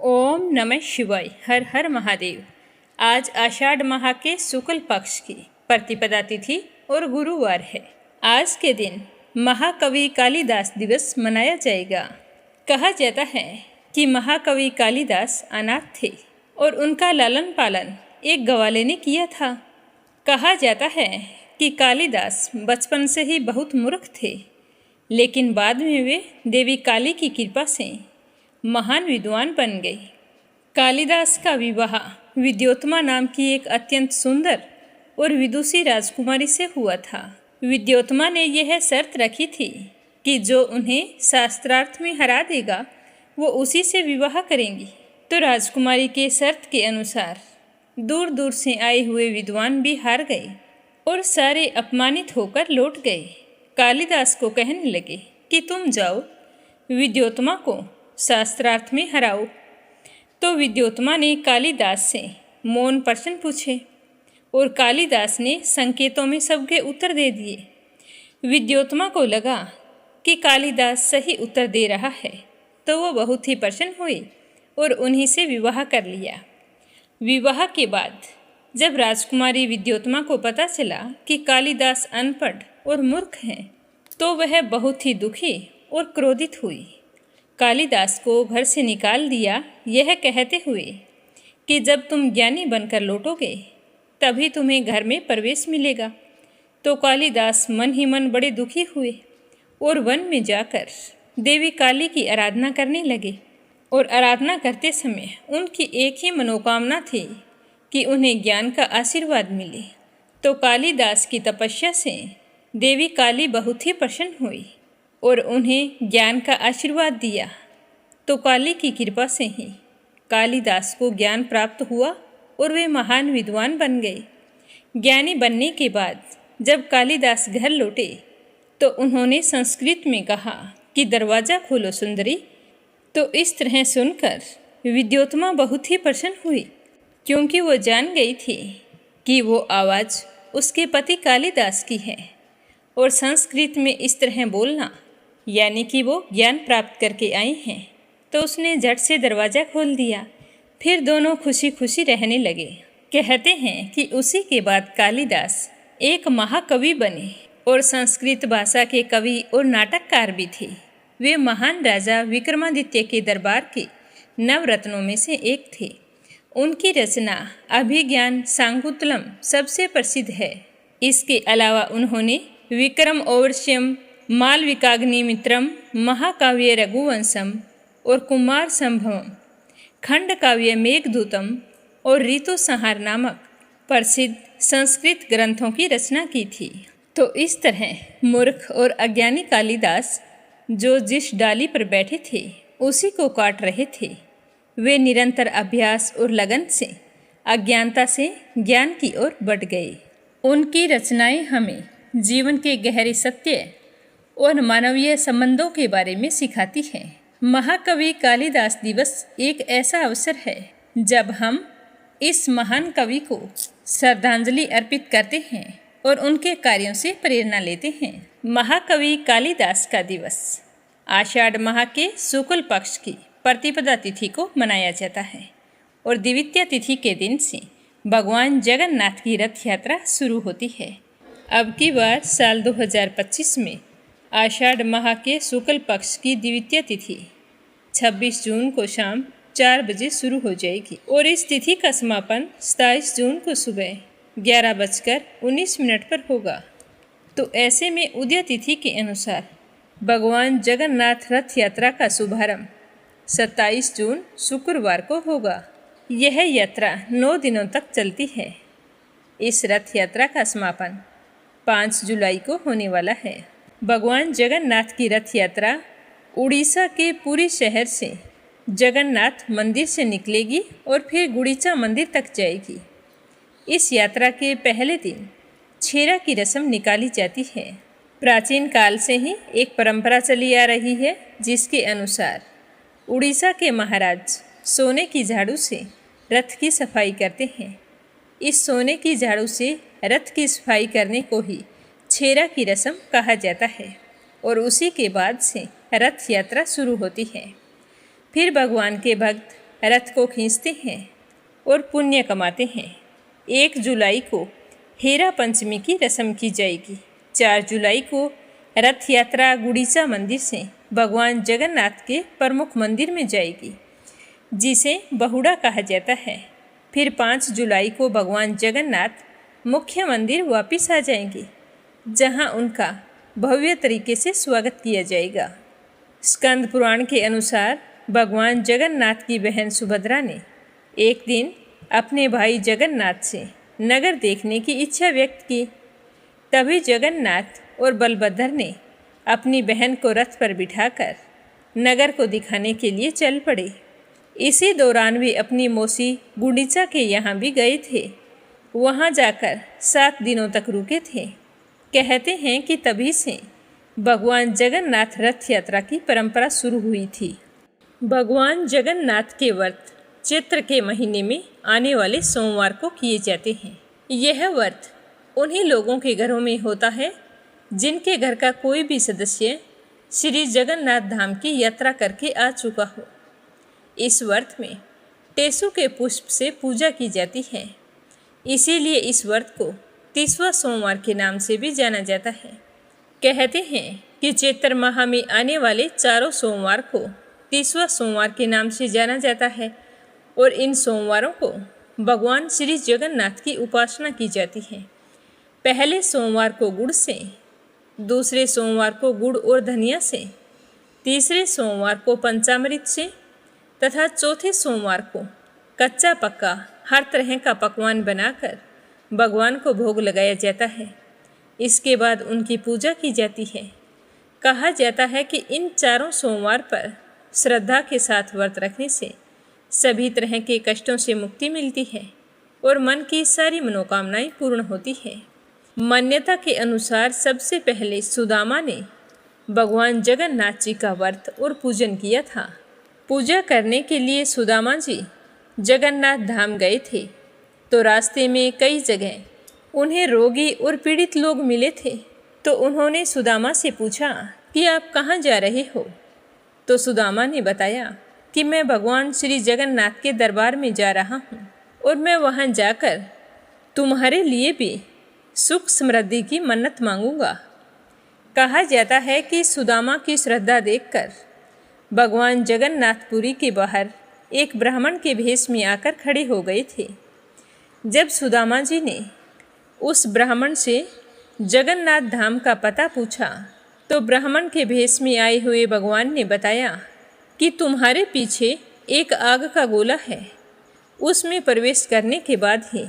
ओम नमः शिवाय। हर हर महादेव। आज आषाढ़ माह के शुक्ल पक्ष की प्रतिपदा तिथि और गुरुवार है। आज के दिन महाकवि कालिदास दिवस मनाया जाएगा। कहा जाता है कि महाकवि कालिदास अनाथ थे और उनका लालन पालन एक ग्वाले ने किया था। कहा जाता है कि कालिदास बचपन से ही बहुत मूर्ख थे, लेकिन बाद में वे देवी काली की कृपा से महान विद्वान बन गए। कालिदास का विवाह विद्योत्मा नाम की एक अत्यंत सुंदर और विदुषी राजकुमारी से हुआ था। विद्योत्मा ने यह शर्त रखी थी कि जो उन्हें शास्त्रार्थ में हरा देगा वो उसी से विवाह करेंगी। तो राजकुमारी के शर्त के अनुसार दूर दूर से आए हुए विद्वान भी हार गए और सारे अपमानित होकर लौट गए। कालिदास को कहने लगे कि तुम जाओ विद्योत्मा को शास्त्रार्थ में हराओ। तो विद्योत्मा ने कालिदास से मौन प्रश्न पूछे और कालिदास ने संकेतों में सबके उत्तर दे दिए। विद्योत्मा को लगा कि कालिदास सही उत्तर दे रहा है, तो वो बहुत ही प्रसन्न हुई और उन्हीं से विवाह कर लिया। विवाह के बाद जब राजकुमारी विद्योत्मा को पता चला कि कालिदास अनपढ़ और मूर्ख हैं, तो वह बहुत ही दुखी और क्रोधित हुई। कालिदास को घर से निकाल दिया, यह कहते हुए कि जब तुम ज्ञानी बनकर लौटोगे तभी तुम्हें घर में प्रवेश मिलेगा। तो कालिदास मन ही मन बड़े दुखी हुए और वन में जाकर देवी काली की आराधना करने लगे। और आराधना करते समय उनकी एक ही मनोकामना थी कि उन्हें ज्ञान का आशीर्वाद मिले। तो कालिदास की तपस्या से देवी काली बहुत ही प्रसन्न हुई और उन्हें ज्ञान का आशीर्वाद दिया। तो काली की कृपा से ही कालिदास को ज्ञान प्राप्त हुआ और वे महान विद्वान बन गए। ज्ञानी बनने के बाद जब कालिदास घर लौटे तो उन्होंने संस्कृत में कहा कि दरवाज़ा खोलो सुंदरी। तो इस तरह सुनकर विद्योत्मा बहुत ही प्रसन्न हुई, क्योंकि वो जान गई थी कि वो आवाज़ उसके पति कालिदास की है और संस्कृत में इस तरह बोलना यानी कि वो ज्ञान प्राप्त करके आई हैं। तो उसने झट से दरवाज़ा खोल दिया। फिर दोनों खुशी खुशी रहने लगे। कहते हैं कि उसी के बाद कालिदास एक महाकवि बने और संस्कृत भाषा के कवि और नाटककार भी थे। वे महान राजा विक्रमादित्य के दरबार के नवरत्नों में से एक थे। उनकी रचना अभिज्ञान शाकुंतलम सबसे प्रसिद्ध है। इसके अलावा उन्होंने विक्रम ओवश्यम, मालविकाग्निमित्रम, महाकाव्य रघुवंशम और कुमार संभवम, खंड काव्य मेघदूतम और ऋतु संहार नामक प्रसिद्ध संस्कृत ग्रंथों की रचना की थी। तो इस तरह मूर्ख और अज्ञानी कालिदास जो जिस डाली पर बैठे थे उसी को काट रहे थे। वे निरंतर अभ्यास और लगन से अज्ञानता से ज्ञान की ओर बढ़ गए। उनकी रचनाएं हमें जीवन के गहरे सत्य और मानवीय संबंधों के बारे में सिखाती हैं। महाकवि कालिदास दिवस एक ऐसा अवसर है जब हम इस महान कवि को श्रद्धांजलि अर्पित करते हैं और उनके कार्यों से प्रेरणा लेते हैं। महाकवि कालिदास का दिवस आषाढ़ माह के शुक्ल पक्ष की प्रतिपदा तिथि को मनाया जाता है और द्वितीया तिथि के दिन से भगवान जगन्नाथ की रथ यात्रा शुरू होती है। अब की बार साल 2025 में आषाढ़ माह के शुक्ल पक्ष की द्वितीया तिथि 26 जून को शाम 4 बजे शुरू हो जाएगी और इस तिथि का समापन 27 जून को सुबह 11:19 पर होगा। तो ऐसे में उदय तिथि के अनुसार भगवान जगन्नाथ रथ यात्रा का शुभारंभ 27 जून शुक्रवार को होगा। यह यात्रा 9 दिनों तक चलती है। इस रथ यात्रा का समापन 5 जुलाई को होने वाला है। भगवान जगन्नाथ की रथ यात्रा उड़ीसा के पुरी शहर से जगन्नाथ मंदिर से निकलेगी और फिर गुड़ीचा मंदिर तक जाएगी। इस यात्रा के पहले दिन छेरा की रस्म निकाली जाती है। प्राचीन काल से ही एक परंपरा चली आ रही है जिसके अनुसार उड़ीसा के महाराज सोने की झाड़ू से रथ की सफाई करते हैं। इस सोने की झाड़ू से रथ की सफाई करने को ही छेरा की रस्म कहा जाता है और उसी के बाद से रथ यात्रा शुरू होती है। फिर भगवान के भक्त रथ को खींचते हैं और पुण्य कमाते हैं। 1 जुलाई को हेरा पंचमी की रस्म की जाएगी। 4 जुलाई को रथ यात्रा गुड़ीचा मंदिर से भगवान जगन्नाथ के प्रमुख मंदिर में जाएगी, जिसे बहुड़ा कहा जाता है। फिर 5 जुलाई को भगवान जगन्नाथ मुख्य मंदिर वापस आ जाएंगे, जहां उनका भव्य तरीके से स्वागत किया जाएगा। स्कंद पुराण के अनुसार भगवान जगन्नाथ की बहन सुभद्रा ने एक दिन अपने भाई जगन्नाथ से नगर देखने की इच्छा व्यक्त की। तभी जगन्नाथ और बलभद्र ने अपनी बहन को रथ पर बिठाकर नगर को दिखाने के लिए चल पड़े। इसी दौरान वे अपनी मौसी गुंडीचा के यहाँ भी गए थे। वहाँ जाकर 7 दिनों तक रुके थे। कहते हैं कि तभी से भगवान जगन्नाथ रथ यात्रा की परंपरा शुरू हुई थी। भगवान जगन्नाथ के व्रत चैत्र के महीने में आने वाले सोमवार को किए जाते हैं। यह व्रत उन्हीं लोगों के घरों में होता है जिनके घर का कोई भी सदस्य श्री जगन्नाथ धाम की यात्रा करके आ चुका हो। इस व्रत में टेसु के पुष्प से पूजा की जाती है, इसीलिए इस व्रत को 30वां सोमवार के नाम से भी जाना जाता है। कहते हैं कि चैत्र माह में आने वाले चारों सोमवार को 30वां सोमवार के नाम से जाना जाता है और इन सोमवारों को भगवान श्री जगन्नाथ की उपासना की जाती है। पहले सोमवार को गुड़ से, दूसरे सोमवार को गुड़ और धनिया से, तीसरे सोमवार को पंचामृत से तथा चौथे सोमवार को कच्चा पक्का हर तरह का पकवान बनाकर भगवान को भोग लगाया जाता है। इसके बाद उनकी पूजा की जाती है। कहा जाता है कि इन चारों सोमवार पर श्रद्धा के साथ व्रत रखने से सभी तरह के कष्टों से मुक्ति मिलती है और मन की सारी मनोकामनाएं पूर्ण होती है। मान्यता के अनुसार सबसे पहले सुदामा ने भगवान जगन्नाथ जी का व्रत और पूजन किया था। पूजा करने के लिए सुदामा जी जगन्नाथ धाम गए थे, तो रास्ते में कई जगह उन्हें रोगी और पीड़ित लोग मिले थे। तो उन्होंने सुदामा से पूछा कि आप कहाँ जा रहे हो? तो सुदामा ने बताया कि मैं भगवान श्री जगन्नाथ के दरबार में जा रहा हूँ और मैं वहाँ जाकर तुम्हारे लिए भी सुख समृद्धि की मन्नत मांगूंगा। कहा जाता है कि सुदामा की श्रद्धा देखकर भगवान जगन्नाथपुरी के बाहर एक ब्राह्मण के भेष में आकर खड़े हो गए थे। जब सुदामा जी ने उस ब्राह्मण से जगन्नाथ धाम का पता पूछा, तो ब्राह्मण के भेष में आए हुए भगवान ने बताया कि तुम्हारे पीछे एक आग का गोला है, उसमें प्रवेश करने के बाद ही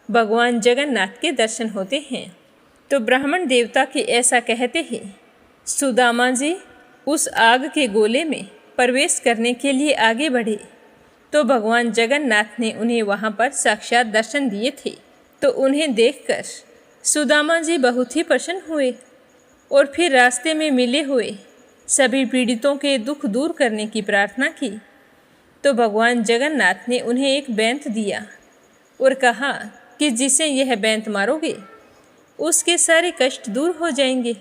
भगवान जगन्नाथ के दर्शन होते हैं। तो ब्राह्मण देवता के ऐसा कहते ही सुदामा जी उस आग के गोले में प्रवेश करने के लिए आगे बढ़े, तो भगवान जगन्नाथ ने उन्हें वहाँ पर साक्षात दर्शन दिए थे। तो उन्हें देखकर सुदामा जी बहुत ही प्रसन्न हुए और फिर रास्ते में मिले हुए सभी पीड़ितों के दुख दूर करने की प्रार्थना की। तो भगवान जगन्नाथ ने उन्हें एक बैंत दिया और कहा कि जिसे यह बैंत मारोगे उसके सारे कष्ट दूर हो जाएंगे।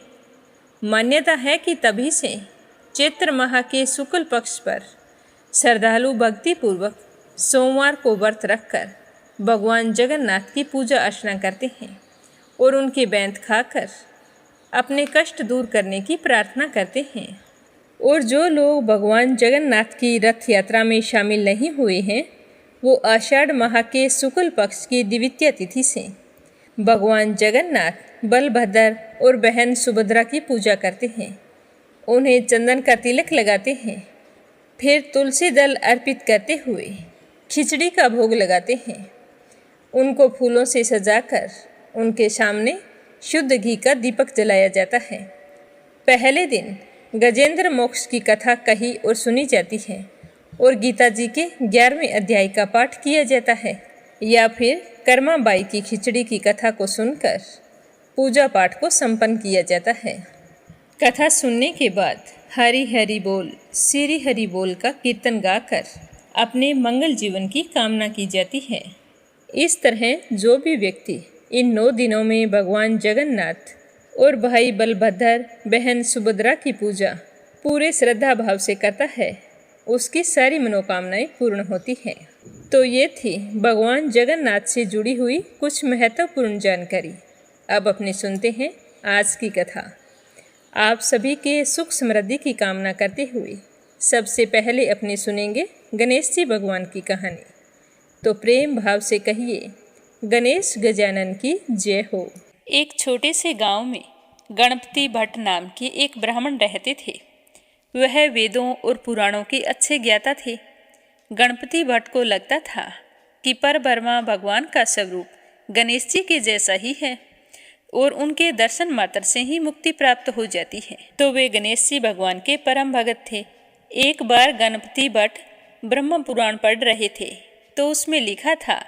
मान्यता है कि तभी से चैत्र माह के शुक्ल पक्ष पर श्रद्धालु भक्तिपूर्वक सोमवार को व्रत रखकर भगवान जगन्नाथ की पूजा अर्चना करते हैं और उनके बैंत खाकर अपने कष्ट दूर करने की प्रार्थना करते हैं। और जो लोग भगवान जगन्नाथ की रथ यात्रा में शामिल नहीं हुए हैं, वो आषाढ़ माह के शुक्ल पक्ष की द्वितीया तिथि से भगवान जगन्नाथ, बलभद्र और बहन सुभद्रा की पूजा करते हैं। उन्हें चंदन का तिलक लगाते हैं, फिर तुलसी दल अर्पित करते हुए खिचड़ी का भोग लगाते हैं। उनको फूलों से सजाकर उनके सामने शुद्ध घी का दीपक जलाया जाता है। पहले दिन गजेंद्र मोक्ष की कथा कही और सुनी जाती है और गीता जी के 11वें अध्याय का पाठ किया जाता है, या फिर कर्माबाई की खिचड़ी की कथा को सुनकर पूजा पाठ को संपन्न किया जाता है। कथा सुनने के बाद हरि हरि बोल, श्री हरि बोल का कीर्तन गाकर अपने मंगल जीवन की कामना की जाती है। इस तरह जो भी व्यक्ति इन 9 दिनों में भगवान जगन्नाथ और भाई बलभद्र, बहन सुभद्रा की पूजा पूरे श्रद्धा भाव से करता है, उसकी सारी मनोकामनाएं पूर्ण होती हैं। तो ये थी भगवान जगन्नाथ से जुड़ी हुई कुछ महत्वपूर्ण जानकारी। अब अपने सुनते हैं आज की कथा। आप सभी के सुख समृद्धि की कामना करते हुए सबसे पहले अपने सुनेंगे गणेश जी भगवान की कहानी। तो प्रेम भाव से कहिए, गणेश गजानन की जय हो। एक छोटे से गांव में गणपति भट्ट नाम के एक ब्राह्मण रहते थे। वह वेदों और पुराणों के अच्छे ज्ञाता थे। गणपति भट्ट को लगता था कि परब्रह्मा भगवान का स्वरूप गणेश जी के जैसा ही है और उनके दर्शन मात्र से ही मुक्ति प्राप्त हो जाती है। तो वे गणेश जी भगवान के परम भगत थे। एक बार गणपति भट्ट ब्रह्म पुराण पढ़ रहे थे तो उसमें लिखा था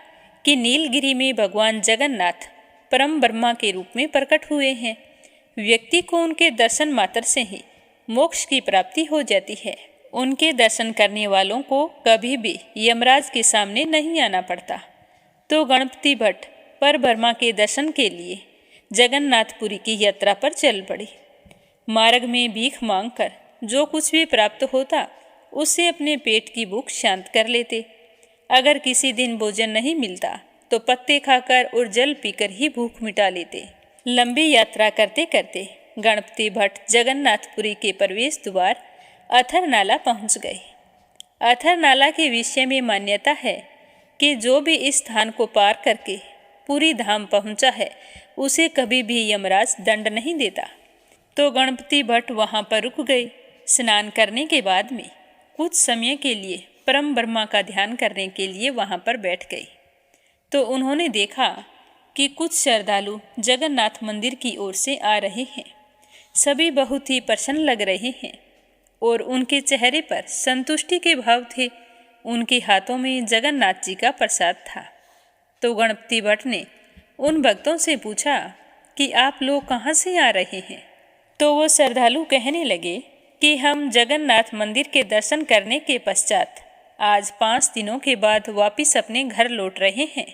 कि नीलगिरी में भगवान जगन्नाथ परम ब्रह्मा के रूप में प्रकट हुए हैं। व्यक्ति को उनके दर्शन मात्र से ही मोक्ष की प्राप्ति हो जाती है। उनके दर्शन करने वालों को कभी भी यमराज के सामने नहीं आना पड़ता। तो गणपति भट्ट परब्रह्मा के दर्शन के लिए जगन्नाथपुरी की यात्रा पर चल पड़े। मार्ग में भीख मांगकर जो कुछ भी प्राप्त होता उससे अपने पेट की भूख शांत कर लेते। अगर किसी दिन भोजन नहीं मिलता तो पत्ते खाकर और जल पीकर ही भूख मिटा लेते। लंबी यात्रा करते करते गणपति भट्ट जगन्नाथपुरी के प्रवेश द्वार अथर नाला पहुंच गए। अथर नाला के विषय में मान्यता है कि जो भी इस स्थान को पार करके पूरी धाम पहुंचा है उसे कभी भी यमराज दंड नहीं देता। तो गणपति भट्ट वहां पर रुक गए। स्नान करने के बाद में कुछ समय के लिए परम ब्रह्मा का ध्यान करने के लिए वहां पर बैठ गए। तो उन्होंने देखा कि कुछ श्रद्धालु जगन्नाथ मंदिर की ओर से आ रहे हैं। सभी बहुत ही प्रसन्न लग रहे हैं और उनके चेहरे पर संतुष्टि के भाव थे। उनके हाथों में जगन्नाथ जी का प्रसाद था। तो गणपति भट्ट ने उन भक्तों से पूछा कि आप लोग कहाँ से आ रहे हैं। तो वो श्रद्धालु कहने लगे कि हम जगन्नाथ मंदिर के दर्शन करने के पश्चात आज 5 दिनों के बाद वापिस अपने घर लौट रहे हैं।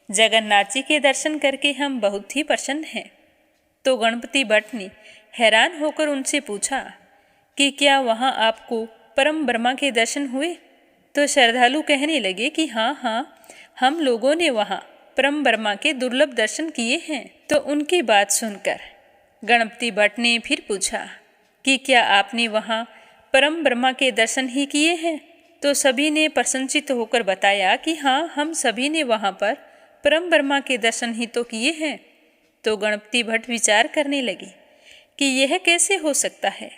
जगन्नाथ जी के दर्शन करके हम बहुत ही प्रसन्न हैं। तो गणपति भट्ट ने हैरान होकर उनसे पूछा कि क्या वहाँ आपको परम ब्रह्मा के दर्शन हुए। तो श्रद्धालु कहने लगे कि हाँ, हम लोगों ने वहाँ परम ब्रह्मा के दुर्लभ दर्शन किए हैं। तो उनकी बात सुनकर गणपति भट्ट ने फिर पूछा कि क्या आपने वहाँ परम ब्रह्मा के दर्शन ही किए हैं। तो सभी ने प्रसन्नचित्त होकर बताया कि हाँ, हम सभी ने वहाँ पर परम ब्रह्मा के दर्शन ही तो किए हैं। तो गणपति भट्ट विचार करने लगे कि यह कैसे हो सकता है।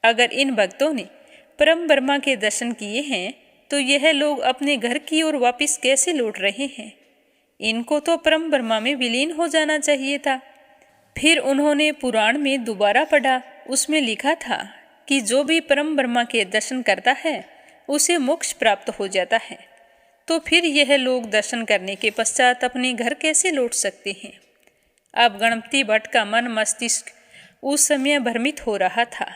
अगर इन भक्तों ने परम ब्रह्मा के दर्शन किए हैं तो यह लोग अपने घर की ओर वापस कैसे लौट रहे हैं। इनको तो परम ब्रह्मा में विलीन हो जाना चाहिए था। फिर उन्होंने पुराण में दोबारा पढ़ा। उसमें लिखा था कि जो भी परम ब्रह्मा के दर्शन करता है उसे मोक्ष प्राप्त हो जाता है। तो फिर यह लोग दर्शन करने के पश्चात अपने घर कैसे लौट सकते हैं। अब गणपति भट्ट का मन मस्तिष्क उस समय भ्रमित हो रहा था।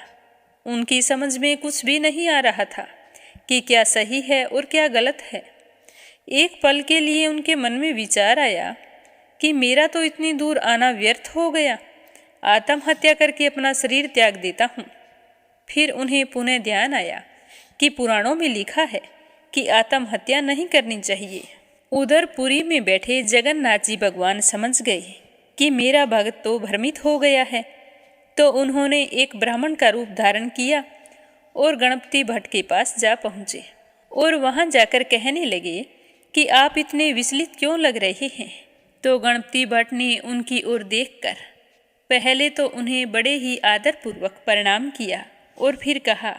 उनकी समझ में कुछ भी नहीं आ रहा था कि क्या सही है और क्या गलत है। एक पल के लिए उनके मन में विचार आया कि मेरा तो इतनी दूर आना व्यर्थ हो गया, आत्महत्या करके अपना शरीर त्याग देता हूँ। फिर उन्हें पुनः ध्यान आया कि पुराणों में लिखा है कि आत्महत्या नहीं करनी चाहिए। उधर पुरी में बैठे जगन्नाथ जी भगवान समझ गए कि मेरा भक्त तो भ्रमित हो गया है। तो उन्होंने एक ब्राह्मण का रूप धारण किया और गणपति भट्ट के पास जा पहुँचे और वहाँ जाकर कहने लगे कि आप इतने विचलित क्यों लग रहे हैं। तो गणपति भट्ट ने उनकी ओर देखकर पहले तो उन्हें बड़े ही आदरपूर्वक प्रणाम किया और फिर कहा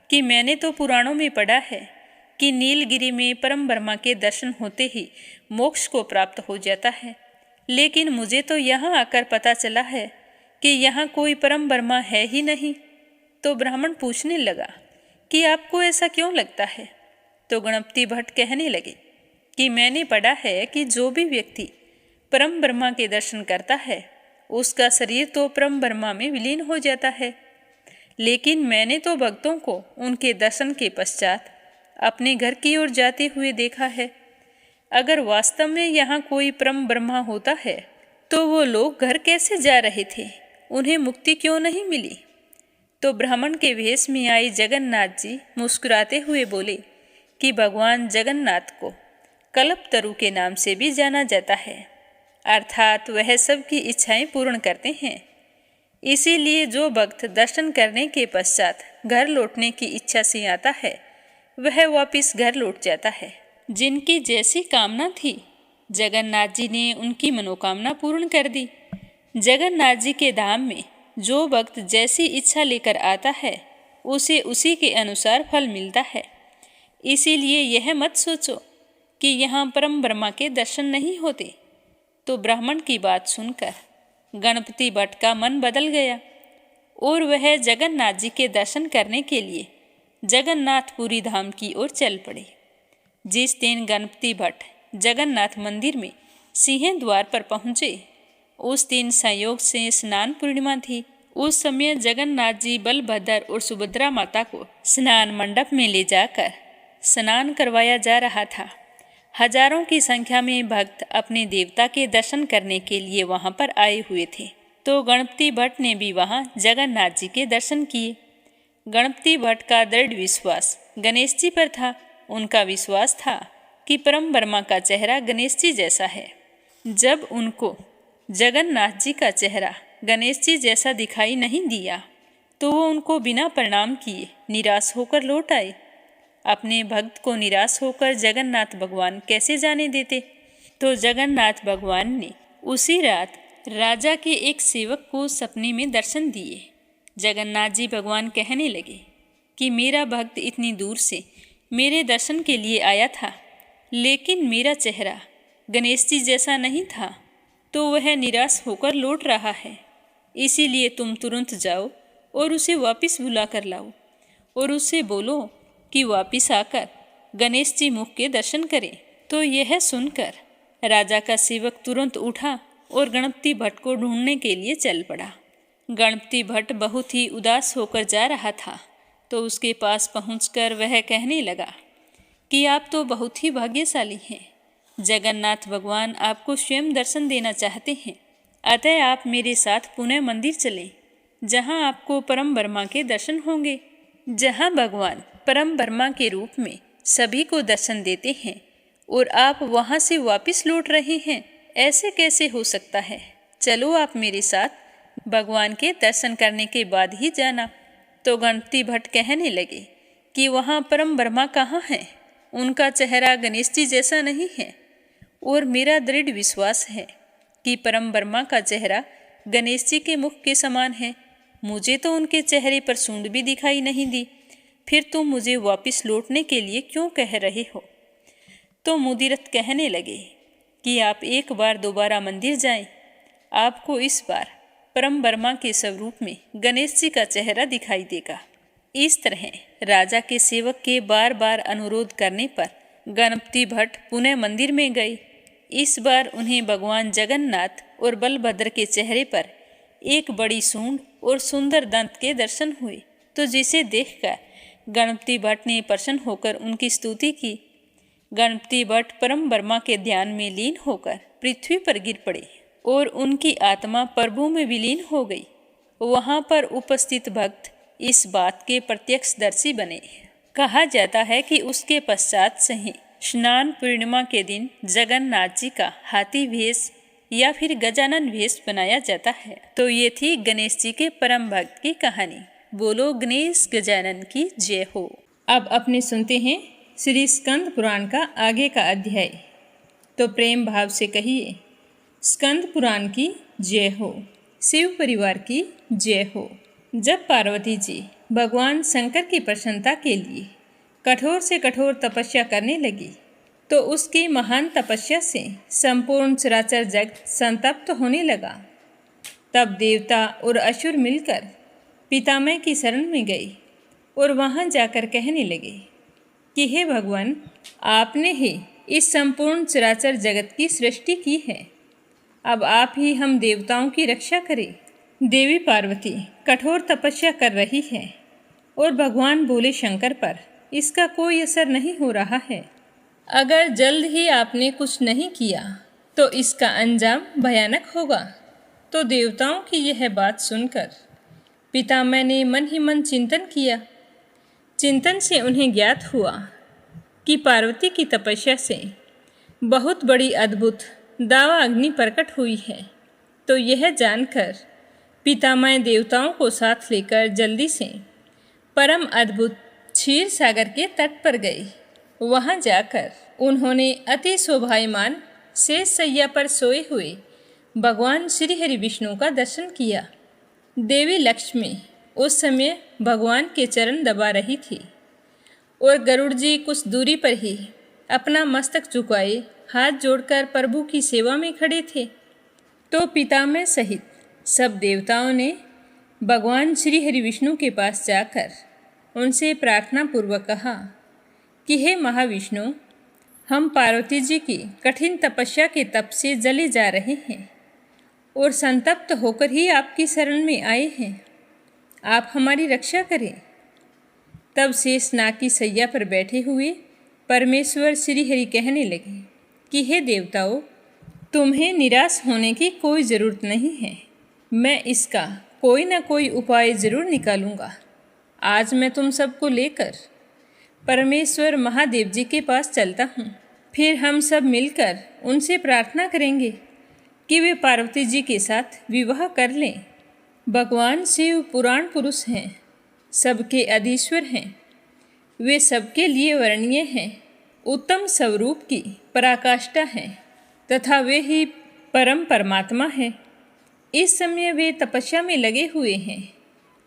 कि मैंने तो पुराणों में पढ़ा है कि नीलगिरी में परम ब्रह्मा के दर्शन होते ही मोक्ष को प्राप्त हो जाता है, लेकिन मुझे तो यहाँ आकर पता चला है कि यहाँ कोई परम ब्रह्मा है ही नहीं। तो ब्राह्मण पूछने लगा कि आपको ऐसा क्यों लगता है। तो गणपति भट्ट कहने लगे कि मैंने पढ़ा है कि जो भी व्यक्ति परम ब्रह्मा के दर्शन करता है उसका शरीर तो परम ब्रह्मा में विलीन हो जाता है, लेकिन मैंने तो भक्तों को उनके दर्शन के पश्चात अपने घर की ओर जाते हुए देखा है। अगर वास्तव में यहाँ कोई परम ब्रह्मा होता है तो वो लोग घर कैसे जा रहे थे, उन्हें मुक्ति क्यों नहीं मिली। तो ब्राह्मण के वेश में आई जगन्नाथ जी मुस्कुराते हुए बोले कि भगवान जगन्नाथ को कल्पतरु के नाम से भी जाना जाता है, अर्थात वह सबकी इच्छाएं पूर्ण करते हैं। इसीलिए जो भक्त दर्शन करने के पश्चात घर लौटने की इच्छा से आता है वह वापिस घर लौट जाता है। जिनकी जैसी कामना थी जगन्नाथ जी ने उनकी मनोकामना पूर्ण कर दी। जगन्नाथ जी के धाम में जो भक्त जैसी इच्छा लेकर आता है उसे उसी के अनुसार फल मिलता है। इसीलिए यह मत सोचो कि यहाँ परम ब्रह्मा के दर्शन नहीं होते। तो ब्राह्मण की बात सुनकर गणपति भट्ट का मन बदल गया और वह जगन्नाथ जी के दर्शन करने के लिए जगन्नाथपुरी धाम की ओर चल पड़े। जिस दिन गणपति भट्ट जगन्नाथ मंदिर में सिंह द्वार पर पहुँचे उस दिन संयोग से स्नान पूर्णिमा थी। उस समय जगन्नाथ जी बलभद्र और सुभद्रा माता को स्नान मंडप में ले जाकर स्नान करवाया जा रहा था। हजारों की संख्या में भक्त अपने देवता के दर्शन करने के लिए वहां पर आए हुए थे। तो गणपति भट्ट ने भी वहां जगन्नाथ जी के दर्शन किए। गणपति भट्ट का दृढ़ विश्वास गणेश जी पर था। उनका विश्वास था कि परम ब्रह्मा का चेहरा गणेश जी जैसा है। जब उनको जगन्नाथ जी का चेहरा गणेश जी जैसा दिखाई नहीं दिया तो वो उनको बिना प्रणाम किए निराश होकर लौट आए। अपने भक्त को निराश होकर जगन्नाथ भगवान कैसे जाने देते। तो जगन्नाथ भगवान ने उसी रात राजा के एक सेवक को सपने में दर्शन दिए। जगन्नाथ जी भगवान कहने लगे कि मेरा भक्त इतनी दूर से मेरे दर्शन के लिए आया था, लेकिन मेरा चेहरा गणेश जी जैसा नहीं था, तो वह निराश होकर लौट रहा है। इसीलिए तुम तुरंत जाओ और उसे वापस बुला कर लाओ और उससे बोलो कि वापिस आकर गणेश जी मुख के दर्शन करें। तो यह सुनकर राजा का सेवक तुरंत उठा और गणपति भट्ट को ढूंढने के लिए चल पड़ा। गणपति भट्ट बहुत ही उदास होकर जा रहा था तो उसके पास पहुंचकर वह कहने लगा कि आप तो बहुत ही भाग्यशाली हैं। जगन्नाथ भगवान आपको स्वयं दर्शन देना चाहते हैं, अतः आप मेरे साथ पुनः मंदिर चलें, जहां आपको परम ब्रह्मा के दर्शन होंगे। जहां भगवान परम ब्रह्मा के रूप में सभी को दर्शन देते हैं और आप वहां से वापस लौट रहे हैं, ऐसे कैसे हो सकता है। चलो आप मेरे साथ, भगवान के दर्शन करने के बाद ही जाना। तो गणपति भट्ट कहने लगे कि वहाँ परम ब्रह्मा कहाँ हैं, उनका चेहरा गणेश जी जैसा नहीं है और मेरा दृढ़ विश्वास है कि परम ब्रह्मा का चेहरा गणेश जी के मुख के समान है। मुझे तो उनके चेहरे पर सूंड भी दिखाई नहीं दी, फिर तुम मुझे वापस लौटने के लिए क्यों कह रहे हो। तो मुदिरत कहने लगे कि आप एक बार दोबारा मंदिर जाएं, आपको इस बार परम ब्रह्मा के स्वरूप में गणेश जी का चेहरा दिखाई देगा। इस तरह राजा के सेवक के बार बार अनुरोध करने पर गणपति भट्ट पुनः मंदिर में गए। इस बार उन्हें भगवान जगन्नाथ और बलभद्र के चेहरे पर एक बड़ी सूंड और सुंदर दंत के दर्शन हुए। तो जिसे देखकर गणपति भट्ट ने प्रसन्न होकर उनकी स्तुति की। गणपति भट्ट परम ब्रह्मा के ध्यान में लीन होकर पृथ्वी पर गिर पड़े और उनकी आत्मा प्रभु में विलीन हो गई। वहां पर उपस्थित भक्त इस बात के प्रत्यक्षदर्शी बने। कहा जाता है कि उसके पश्चात से ही स्नान पूर्णिमा के दिन जगन्नाथ जी का हाथी भेष या फिर गजानन भेष बनाया जाता है। तो ये थी गणेश जी के परम भक्त की कहानी। बोलो गणेश गजानन की जय हो। अब अपने सुनते हैं श्री स्कंद पुराण का आगे का अध्याय। तो प्रेम भाव से कहिए, स्कंद पुराण की जय हो, शिव परिवार की जय हो। जब पार्वती जी भगवान शंकर की प्रसन्नता के लिए कठोर से कठोर तपस्या करने लगी तो उसकी महान तपस्या से संपूर्ण चराचर जगत संतप्त होने लगा। तब देवता और असुर मिलकर पितामह की शरण में गए और वहां जाकर कहने लगे कि हे भगवान, आपने ही इस संपूर्ण चराचर जगत की सृष्टि की है, अब आप ही हम देवताओं की रक्षा करें। देवी पार्वती कठोर तपस्या कर रही है और भगवान भोले शंकर पर इसका कोई असर नहीं हो रहा है। अगर जल्द ही आपने कुछ नहीं किया तो इसका अंजाम भयानक होगा। तो देवताओं की यह बात सुनकर पितामह ने मन ही मन चिंतन किया। चिंतन से उन्हें ज्ञात हुआ कि पार्वती की तपस्या से बहुत बड़ी अद्भुत दावा अग्नि प्रकट हुई है। तो यह जानकर पितामह देवताओं को साथ लेकर जल्दी से परम अद्भुत क्षीर सागर के तट पर गए। वहां जाकर उन्होंने अति शोभायमान शेष सैया पर सोए हुए भगवान श्री हरि विष्णु का दर्शन किया। देवी लक्ष्मी उस समय भगवान के चरण दबा रही थी और गरुड़ जी कुछ दूरी पर ही अपना मस्तक झुकाए हाथ जोड़कर प्रभु की सेवा में खड़े थे। तो पितामह सहित सब देवताओं ने भगवान श्री हरि विष्णु के पास जाकर उनसे प्रार्थना पूर्वक कहा कि हे महाविष्णु, हम पार्वती जी की कठिन तपस्या के तप से जले जा रहे हैं और संतप्त होकर ही आपकी शरण में आए हैं। आप हमारी रक्षा करें। तब शेषनाग की सैया पर बैठे हुए परमेश्वर श्री हरि कहने लगे कि हे देवताओं, तुम्हें निराश होने की कोई ज़रूरत नहीं है। मैं इसका कोई ना कोई उपाय ज़रूर निकालूंगा। आज मैं तुम सबको लेकर परमेश्वर महादेव जी के पास चलता हूँ। फिर हम सब मिलकर उनसे प्रार्थना करेंगे कि वे पार्वती जी के साथ विवाह कर लें। भगवान शिव पुराण पुरुष हैं, सबके अधीश्वर हैं। वे सबके लिए वर्णनीय हैं, उत्तम स्वरूप की पराकाष्ठा हैं तथा वे ही परम परमात्मा हैं। इस समय वे तपस्या में लगे हुए हैं,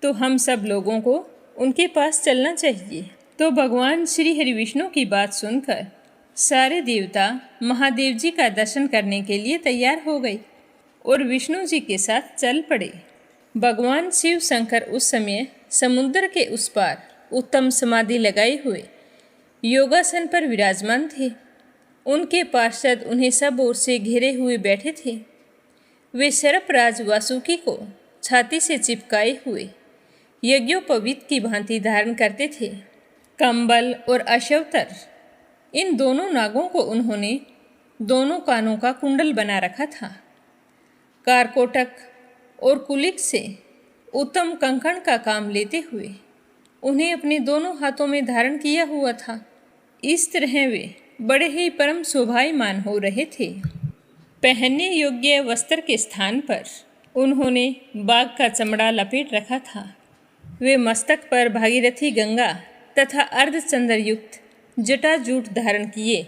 तो हम सब लोगों को उनके पास चलना चाहिए। तो भगवान श्री हरि विष्णु की बात सुनकर सारे देवता महादेव जी का दर्शन करने के लिए तैयार हो गए और विष्णु जी के साथ चल पड़े। भगवान शिव शंकर उस समय समुद्र के उस पार उत्तम समाधि लगाए हुए योगासन पर विराजमान थे। उनके पार्षद उन्हें सब ओर से घेरे हुए बैठे थे। वे सर्पराज वासुकी को छाती से चिपकाए हुए यज्ञोपवीत की भांति धारण करते थे। कंबल और अशवतर, इन दोनों नागों को उन्होंने दोनों कानों का कुंडल बना रखा था। कारकोटक और कुलिक से उत्तम कंकण का काम लेते हुए उन्हें अपने दोनों हाथों में धारण किया हुआ था। इस तरह वे बड़े ही परम शोभायमान हो रहे थे। पहनने योग्य वस्त्र के स्थान पर उन्होंने बाघ का चमड़ा लपेट रखा था। वे मस्तक पर भागीरथी गंगा तथा अर्धचंद्र युक्त जटाजूट धारण किए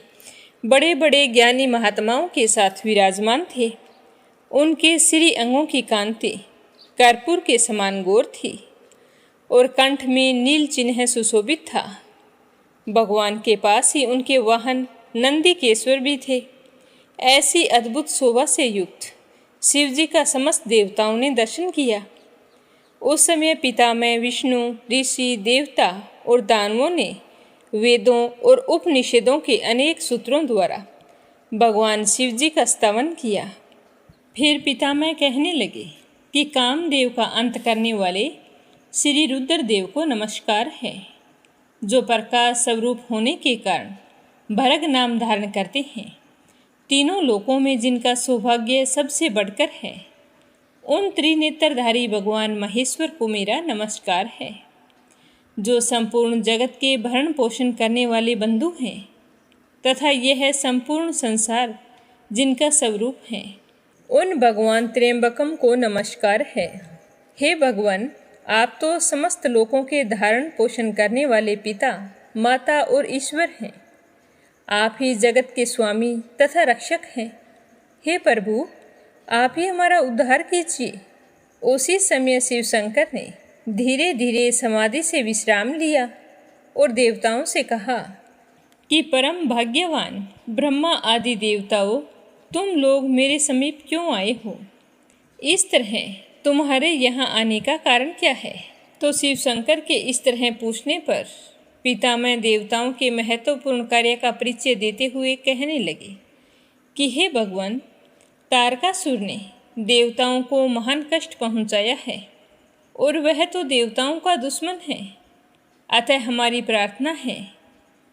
बड़े बड़े ज्ञानी महात्माओं के साथ विराजमान थे। उनके श्री अंगों की कांति कर्पूर के समान गोर थी और कंठ में नील चिन्ह सुशोभित था। भगवान के पास ही उनके वाहन नंदीकेश्वर भी थे। ऐसी अद्भुत शोभा से युक्त शिवजी का समस्त देवताओं ने दर्शन किया। उस समय पितामह विष्णु, ऋषि, देवता और दानवों ने वेदों और उपनिषदों के अनेक सूत्रों द्वारा भगवान शिवजी का स्तवन किया। फिर पितामह कहने लगे कि कामदेव का अंत करने वाले श्री रुद्रदेव को नमस्कार है, जो प्रकाश स्वरूप होने के कारण भरग नाम धारण करते हैं। तीनों लोकों में जिनका सौभाग्य सबसे बढ़कर है, उन त्रिनेत्रधारी भगवान महेश्वर को मेरा नमस्कार है, जो संपूर्ण जगत के भरण पोषण करने वाले बंधु हैं तथा यह संपूर्ण संसार जिनका स्वरूप है, उन भगवान त्र्यंबकम को नमस्कार है। हे भगवान, आप तो समस्त लोकों के धारण पोषण करने वाले पिता, माता और ईश्वर हैं। आप ही जगत के स्वामी तथा रक्षक हैं। हे प्रभु, आप ही हमारा उद्धार कीजिए। उसी समय शिव शंकर ने धीरे धीरे समाधि से विश्राम लिया और देवताओं से कहा कि परम भाग्यवान ब्रह्मा आदि देवताओं, तुम लोग मेरे समीप क्यों आए हो? इस तरह तुम्हारे यहाँ आने का कारण क्या है? तो शिव शंकर के इस तरह पूछने पर पितामह देवताओं के महत्वपूर्ण कार्य का परिचय देते हुए कहने लगे कि हे भगवान, तारकासुर ने देवताओं को महान कष्ट पहुँचाया है और वह तो देवताओं का दुश्मन है। अतः हमारी प्रार्थना है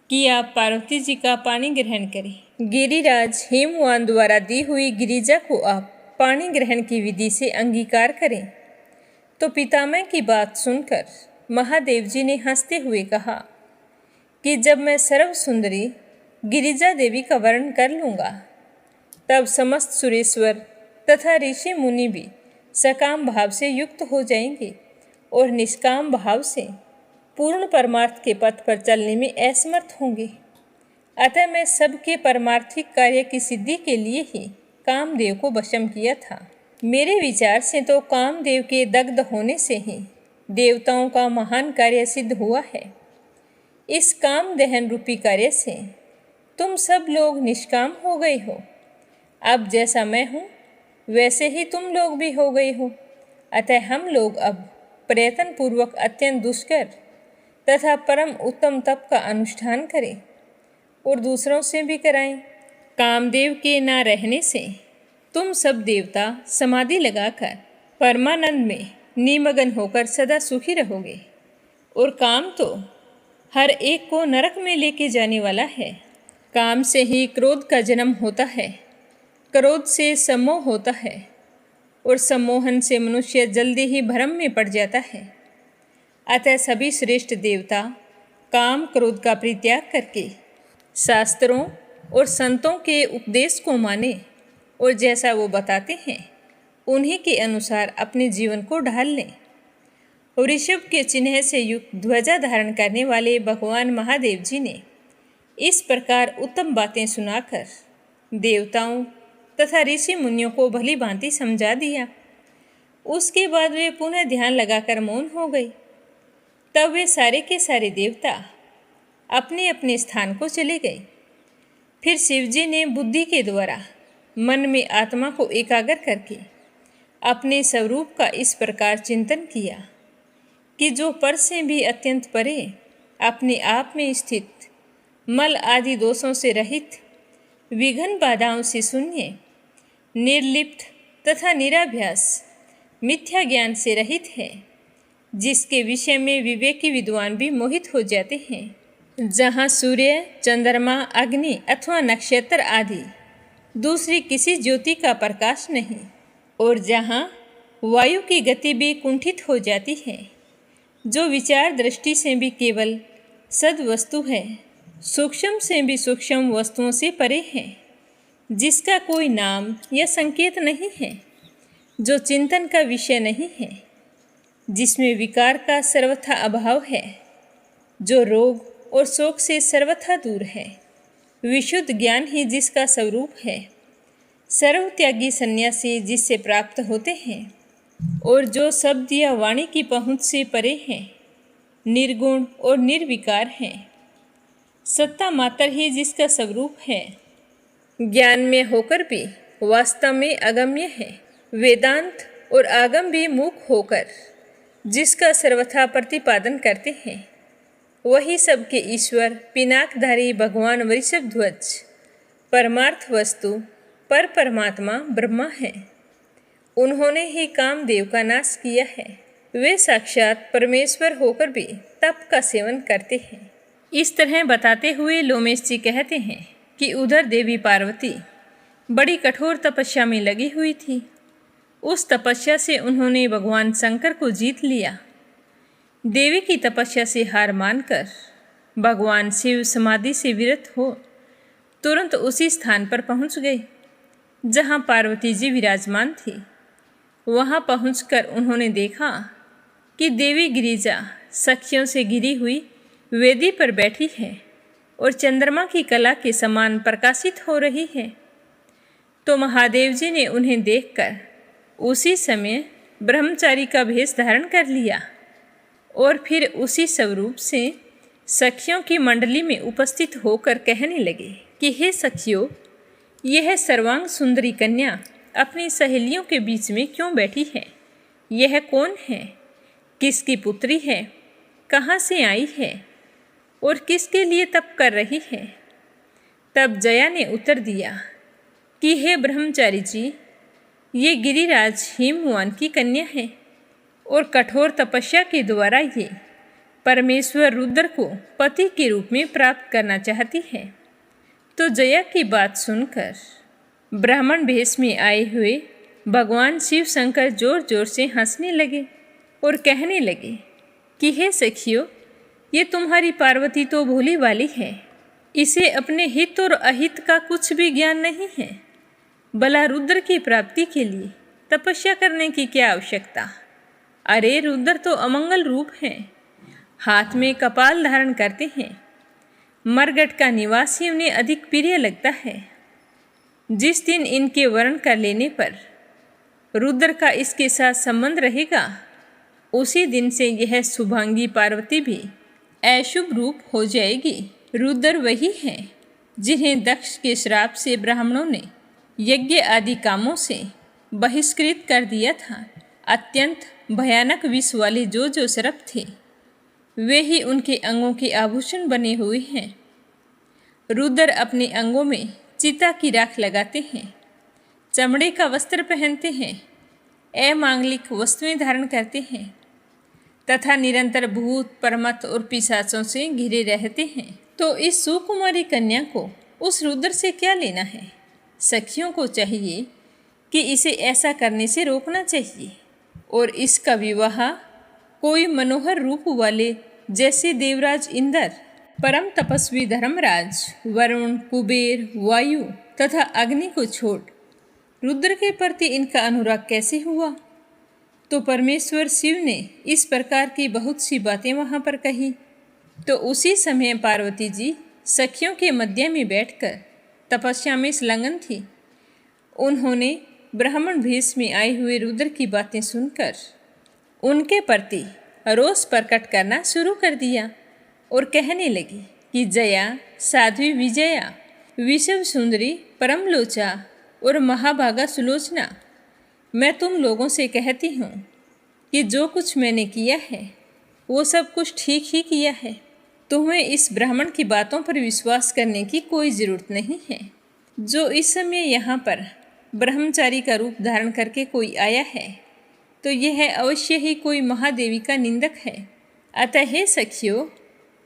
कि आप पार्वती जी का पानी ग्रहण करें। गिरिराज हेमवान द्वारा दी हुई गिरिजा को आप पानी ग्रहण की विधि से अंगीकार करें। तो पितामह की बात सुनकर महादेव जी ने हंसते हुए कहा कि जब मैं सर्व सुंदरी गिरिजा देवी का वर्ण कर लूँगा तब समस्त सुरेश्वर तथा ऋषि मुनि भी सकाम भाव से युक्त हो जाएंगे और निष्काम भाव से पूर्ण परमार्थ के पथ पर चलने में असमर्थ होंगे। अतः मैं सबके परमार्थिक कार्य की सिद्धि के लिए ही कामदेव को वशम किया था। मेरे विचार से तो कामदेव के दग्ध होने से ही देवताओं का महान कार्य सिद्ध हुआ है। इस काम दहन रूपी कार्य से तुम सब लोग निष्काम हो गए हो। अब जैसा मैं हूँ वैसे ही तुम लोग भी हो गए हो। अतः हम लोग अब प्रयत्न पूर्वक अत्यंत दुष्कर तथा परम उत्तम तप का अनुष्ठान करें और दूसरों से भी कराएं। कामदेव के न रहने से तुम सब देवता समाधि लगाकर परमानंद में निमग्न होकर सदा सुखी रहोगे। और काम तो हर एक को नरक में लेके जाने वाला है। काम से ही क्रोध का जन्म होता है, क्रोध से सम्मोह होता है और सम्मोहन से मनुष्य जल्दी ही भ्रम में पड़ जाता है। अतः सभी श्रेष्ठ देवता काम क्रोध का परित्याग करके शास्त्रों और संतों के उपदेश को माने और जैसा वो बताते हैं उन्हीं के अनुसार अपने जीवन को ढाल लें। ऋषभ के चिन्ह से युक्त ध्वजा धारण करने वाले भगवान महादेव जी ने इस प्रकार उत्तम बातें सुनाकर देवताओं तथा ऋषि मुनियों को भली भांति समझा दिया। उसके बाद वे पुनः ध्यान लगाकर मौन हो गए। तब वे सारे के सारे देवता अपने अपने स्थान को चले गए। फिर शिवजी ने बुद्धि के द्वारा मन में आत्मा को एकाग्र करके अपने स्वरूप का इस प्रकार चिंतन किया कि जो पर से भी अत्यंत परे अपने आप में स्थित, मल आदि दोषों से रहित, विघ्न बाधाओं से शून्य, निर्लिप्त तथा निराभ्यास मिथ्या ज्ञान से रहित है, जिसके विषय में विवेकी विद्वान भी मोहित हो जाते हैं। जहाँ सूर्य, चंद्रमा, अग्नि अथवा नक्षत्र आदि दूसरी किसी ज्योति का प्रकाश नहीं और जहाँ वायु की गति भी कुंठित हो जाती है, जो विचार दृष्टि से भी केवल सद्वस्तु है, सूक्ष्म से भी सूक्ष्म वस्तुओं से परे है, जिसका कोई नाम या संकेत नहीं है, जो चिंतन का विषय नहीं है, जिसमें विकार का सर्वथा अभाव है, जो रोग और शोक से सर्वथा दूर है, विशुद्ध ज्ञान ही जिसका स्वरूप है, सर्वत्यागी सन्यासी जिससे प्राप्त होते हैं और जो शब्द या वाणी की पहुँच से परे हैं, निर्गुण और निर्विकार हैं, सत्ता मात्र ही जिसका स्वरूप है, ज्ञान में होकर भी वास्तव में अगम्य है, वेदांत और आगम भी मूक होकर जिसका सर्वथा प्रतिपादन करते हैं, वही सबके ईश्वर पिनाकधारी भगवान वृषभ ध्वज परमार्थ वस्तु पर परमात्मा ब्रह्मा है। उन्होंने ही कामदेव का नाश किया है। वे साक्षात परमेश्वर होकर भी तप का सेवन करते हैं। इस तरह बताते हुए लोमेश जी कहते हैं कि उधर देवी पार्वती बड़ी कठोर तपस्या में लगी हुई थी। उस तपस्या से उन्होंने भगवान शंकर को जीत लिया। देवी की तपस्या से हार मानकर भगवान शिव समाधि से विरत हो तुरंत उसी स्थान पर पहुंच गए जहां पार्वती जी विराजमान थी। वहां पहुंचकर उन्होंने देखा कि देवी गिरिजा सखियों से घिरी हुई वेदी पर बैठी है और चंद्रमा की कला के समान प्रकाशित हो रही है। तो महादेव जी ने उन्हें देखकर उसी समय ब्रह्मचारी का भेष धारण कर लिया और फिर उसी स्वरूप से सखियों की मंडली में उपस्थित होकर कहने लगे कि हे सखियों, यह सर्वांग सुंदरी कन्या अपनी सहेलियों के बीच में क्यों बैठी है? यह कौन है? किसकी पुत्री है? कहाँ से आई है और किसके लिए तप कर रही है? तब जया ने उत्तर दिया कि हे ब्रह्मचारी जी, ये गिरिराज हिमवान की कन्या है और कठोर तपस्या के द्वारा ये परमेश्वर रुद्र को पति के रूप में प्राप्त करना चाहती है। तो जया की बात सुनकर ब्राह्मण भेष में आए हुए भगवान शिव शंकर जोर जोर से हंसने लगे और कहने लगे कि हे सखियों, ये तुम्हारी पार्वती तो भोली वाली है, इसे अपने हित और अहित का कुछ भी ज्ञान नहीं है। भला रुद्र की प्राप्ति के लिए तपस्या करने की क्या आवश्यकता? अरे रुद्र तो अमंगल रूप हैं, हाथ में कपाल धारण करते हैं। मरगट का निवासी उन्हें अधिक प्रिय लगता है। जिस दिन इनके वर्ण कर लेने पर रुद्र का इसके साथ संबंध रहेगा, उसी दिन से यह शुभांगी पार्वती भी अशुभ रूप हो जाएगी। रुद्र वही हैं जिन्हें दक्ष के श्राप से ब्राह्मणों ने यज्ञ आदि कामों से बहिष्कृत कर दिया था। अत्यंत भयानक विष वाले जो सर्प थे, वे ही उनके अंगों के आभूषण बने हुए हैं। रुद्र अपने अंगों में चिता की राख लगाते हैं, चमड़े का वस्त्र पहनते हैं, अमांगलिक वस्तुएं धारण करते हैं तथा निरंतर भूत परमत और पिशाचों से घिरे रहते हैं। तो इस सुकुमारी कन्या को उस रुद्र से क्या लेना है? सखियों को चाहिए कि इसे ऐसा करने से रोकना चाहिए और इसका विवाह कोई मनोहर रूप वाले जैसे देवराज इंद्र, परम तपस्वी धर्मराज, वरुण, कुबेर, वायु तथा अग्नि को छोड़ रुद्र के प्रति इनका अनुराग कैसे हुआ? तो परमेश्वर शिव ने इस प्रकार की बहुत सी बातें वहाँ पर कही। तो उसी समय पार्वती जी सखियों के मध्य में बैठकर तपस्या में संलग्न थी। उन्होंने ब्राह्मण भेष में आए हुए रुद्र की बातें सुनकर उनके प्रति रोष प्रकट करना शुरू कर दिया और कहने लगी कि जया, साध्वी विजया, विषव सुंदरी, परमलोचा और महाभागा सुलोचना, मैं तुम लोगों से कहती हूँ कि जो कुछ मैंने किया है वो सब कुछ ठीक ही किया है। तुम्हें इस ब्राह्मण की बातों पर विश्वास करने की कोई ज़रूरत नहीं है। जो इस समय यहाँ पर ब्रह्मचारी का रूप धारण करके कोई आया है, तो यह अवश्य ही कोई महादेवी का निंदक है। अतः हे सखियों,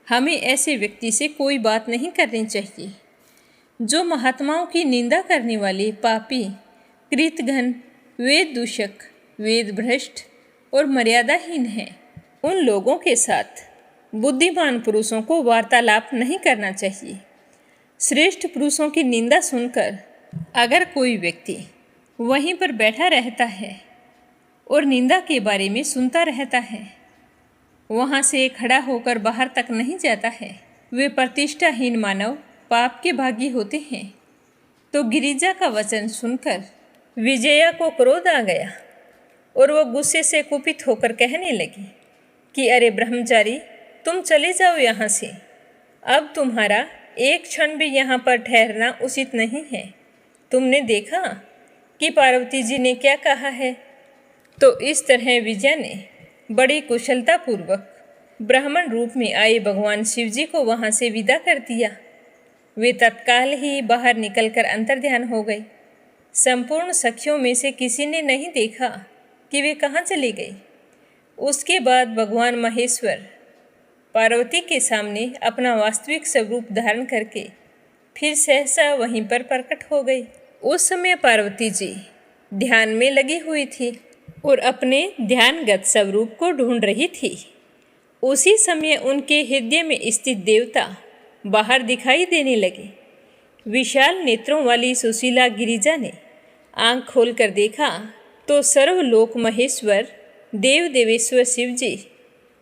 हमें ऐसे व्यक्ति से कोई बात नहीं करनी चाहिए। जो महात्माओं की निंदा करने वाले पापी, कृतघ्न, वेद दूषक, वेद भ्रष्ट और मर्यादाहीन हैं, उन लोगों के साथ बुद्धिमान पुरुषों को वार्तालाप नहीं करना चाहिए। श्रेष्ठ पुरुषों की निंदा सुनकर अगर कोई व्यक्ति वहीं पर बैठा रहता है और निंदा के बारे में सुनता रहता है, वहाँ से खड़ा होकर बाहर तक नहीं जाता है, वे प्रतिष्ठाहीन मानव पाप के भागी होते हैं। तो गिरिजा का वचन सुनकर विजया को क्रोध आ गया और वो गुस्से से कुपित होकर कहने लगी कि अरे ब्रह्मचारी, तुम चले जाओ यहाँ से। अब तुम्हारा एक क्षण भी यहाँ पर ठहरना उचित नहीं है। तुमने देखा कि पार्वती जी ने क्या कहा है। तो इस तरह विजया ने बड़ी कुशलतापूर्वक ब्राह्मण रूप में आए भगवान शिव जी को वहाँ से विदा कर दिया। वे तत्काल ही बाहर निकलकर अंतर्ध्यान हो गए। संपूर्ण सखियों में से किसी ने नहीं देखा कि वे कहाँ चली गई। उसके बाद भगवान महेश्वर पार्वती के सामने अपना वास्तविक स्वरूप धारण करके फिर सहसा वहीं पर प्रकट हो गई। उस समय पार्वती जी ध्यान में लगी हुई थी और अपने ध्यानगत स्वरूप को ढूंढ रही थी। उसी समय उनके हृदय में स्थित देवता बाहर दिखाई देने लगे। विशाल नेत्रों वाली सुशीला गिरिजा ने आंख खोलकर देखा तो सर्वलोक महेश्वर देव देवेश्वर शिव जी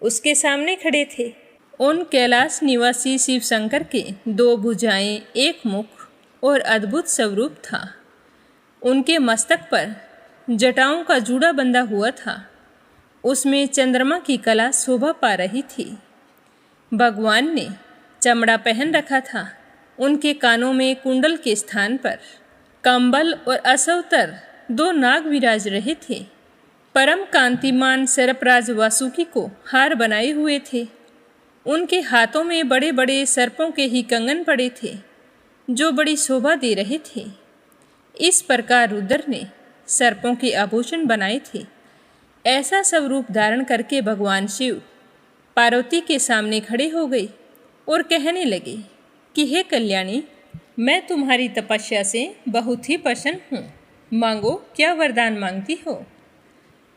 उसके सामने खड़े थे। उन कैलाश निवासी शिव शंकर के 2 भुजाएं, 1 मुख और अद्भुत स्वरूप था। उनके मस्तक पर जटाओं का जूड़ा बंधा हुआ था। उसमें चंद्रमा की कला शोभा पा रही थी। भगवान ने चमड़ा पहन रखा था। उनके कानों में कुंडल के स्थान पर कंबल और असवतर 2 नाग विराज रहे थे। परम कांतिमान सर्पराज वासुकी को हार बनाए हुए थे। उनके हाथों में बड़े बड़े सर्पों के ही कंगन पड़े थे, जो बड़ी शोभा दे रहे थे। इस प्रकार रुद्र ने सर्पों के आभूषण बनाए थे। ऐसा स्वरूप धारण करके भगवान शिव पार्वती के सामने खड़े हो गए और कहने लगे कि हे कल्याणी, मैं तुम्हारी तपस्या से बहुत ही प्रसन्न हूँ। मांगो, क्या वरदान मांगती हो।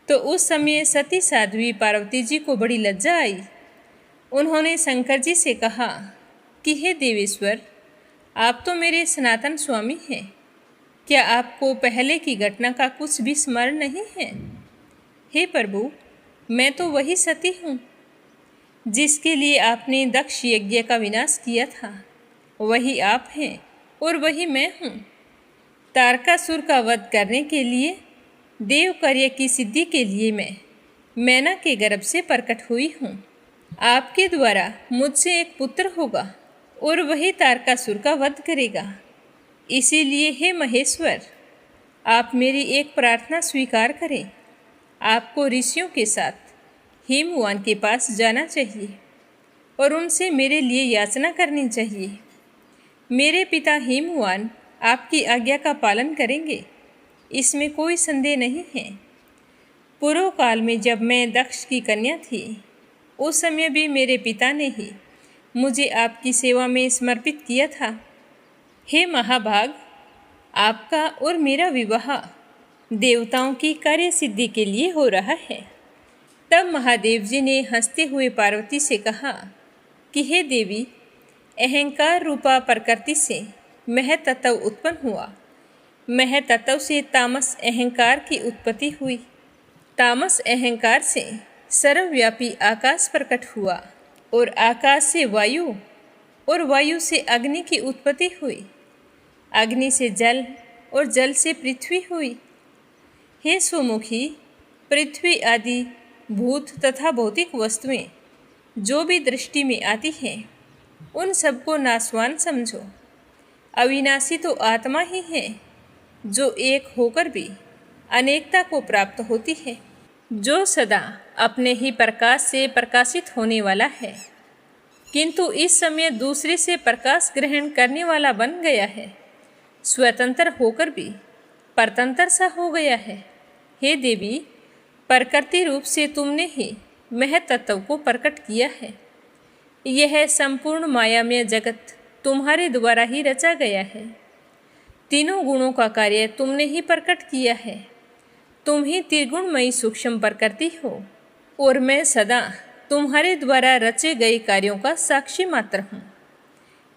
तो उस समय सती साध्वी पार्वती जी को बड़ी लज्जा आई। उन्होंने शंकर जी से कहा कि हे देवेश्वर, आप तो मेरे सनातन स्वामी हैं, क्या आपको पहले की घटना का कुछ भी स्मरण नहीं है? हे प्रभु, मैं तो वही सती हूँ जिसके लिए आपने दक्ष यज्ञ का विनाश किया था। वही आप हैं और वही मैं हूँ। तारकासुर का वध करने के लिए, देव कार्य की सिद्धि के लिए मैं मैना के गर्भ से प्रकट हुई हूँ। आपके द्वारा मुझसे एक पुत्र होगा और वही तारकासुर का वध करेगा। इसीलिए हे महेश्वर, आप मेरी एक प्रार्थना स्वीकार करें। आपको ऋषियों के साथ हिमवान के पास जाना चाहिए और उनसे मेरे लिए याचना करनी चाहिए। मेरे पिता हिमवान आपकी आज्ञा का पालन करेंगे, इसमें कोई संदेह नहीं है। पूर्व काल में जब मैं दक्ष की कन्या थी, उस समय भी मेरे पिता ने ही मुझे आपकी सेवा में समर्पित किया था। हे महाभाग, आपका और मेरा विवाह देवताओं की कार्य सिद्धि के लिए हो रहा है। तब महादेव जी ने हंसते हुए पार्वती से कहा कि हे देवी, अहंकार रूपा प्रकृति से महतत्व उत्पन्न हुआ। महतत्व से तामस अहंकार की उत्पत्ति हुई। तामस अहंकार से सर्वव्यापी आकाश प्रकट हुआ और आकाश से वायु और वायु से अग्नि की उत्पत्ति हुई। अग्नि से जल और जल से पृथ्वी हुई। हे सुमुखी, पृथ्वी आदि भूत तथा भौतिक वस्तुएं जो भी दृष्टि में आती हैं, उन सबको नाशवान समझो। अविनाशी तो आत्मा ही है जो एक होकर भी अनेकता को प्राप्त होती है, जो सदा अपने ही प्रकाश से प्रकाशित होने वाला है, किंतु इस समय दूसरे से प्रकाश ग्रहण करने वाला बन गया है। स्वतंत्र होकर भी परतंत्र सा हो गया है। हे देवी, प्रकृति रूप से तुमने ही महतत्व को प्रकट किया है। यह संपूर्ण मायामय जगत तुम्हारे द्वारा ही रचा गया है। तीनों गुणों का कार्य तुमने ही प्रकट किया है। तुम ही त्रिगुणमयी सूक्ष्म प्रकृति हो और मैं सदा तुम्हारे द्वारा रचे गए कार्यों का साक्षी मात्र हूँ।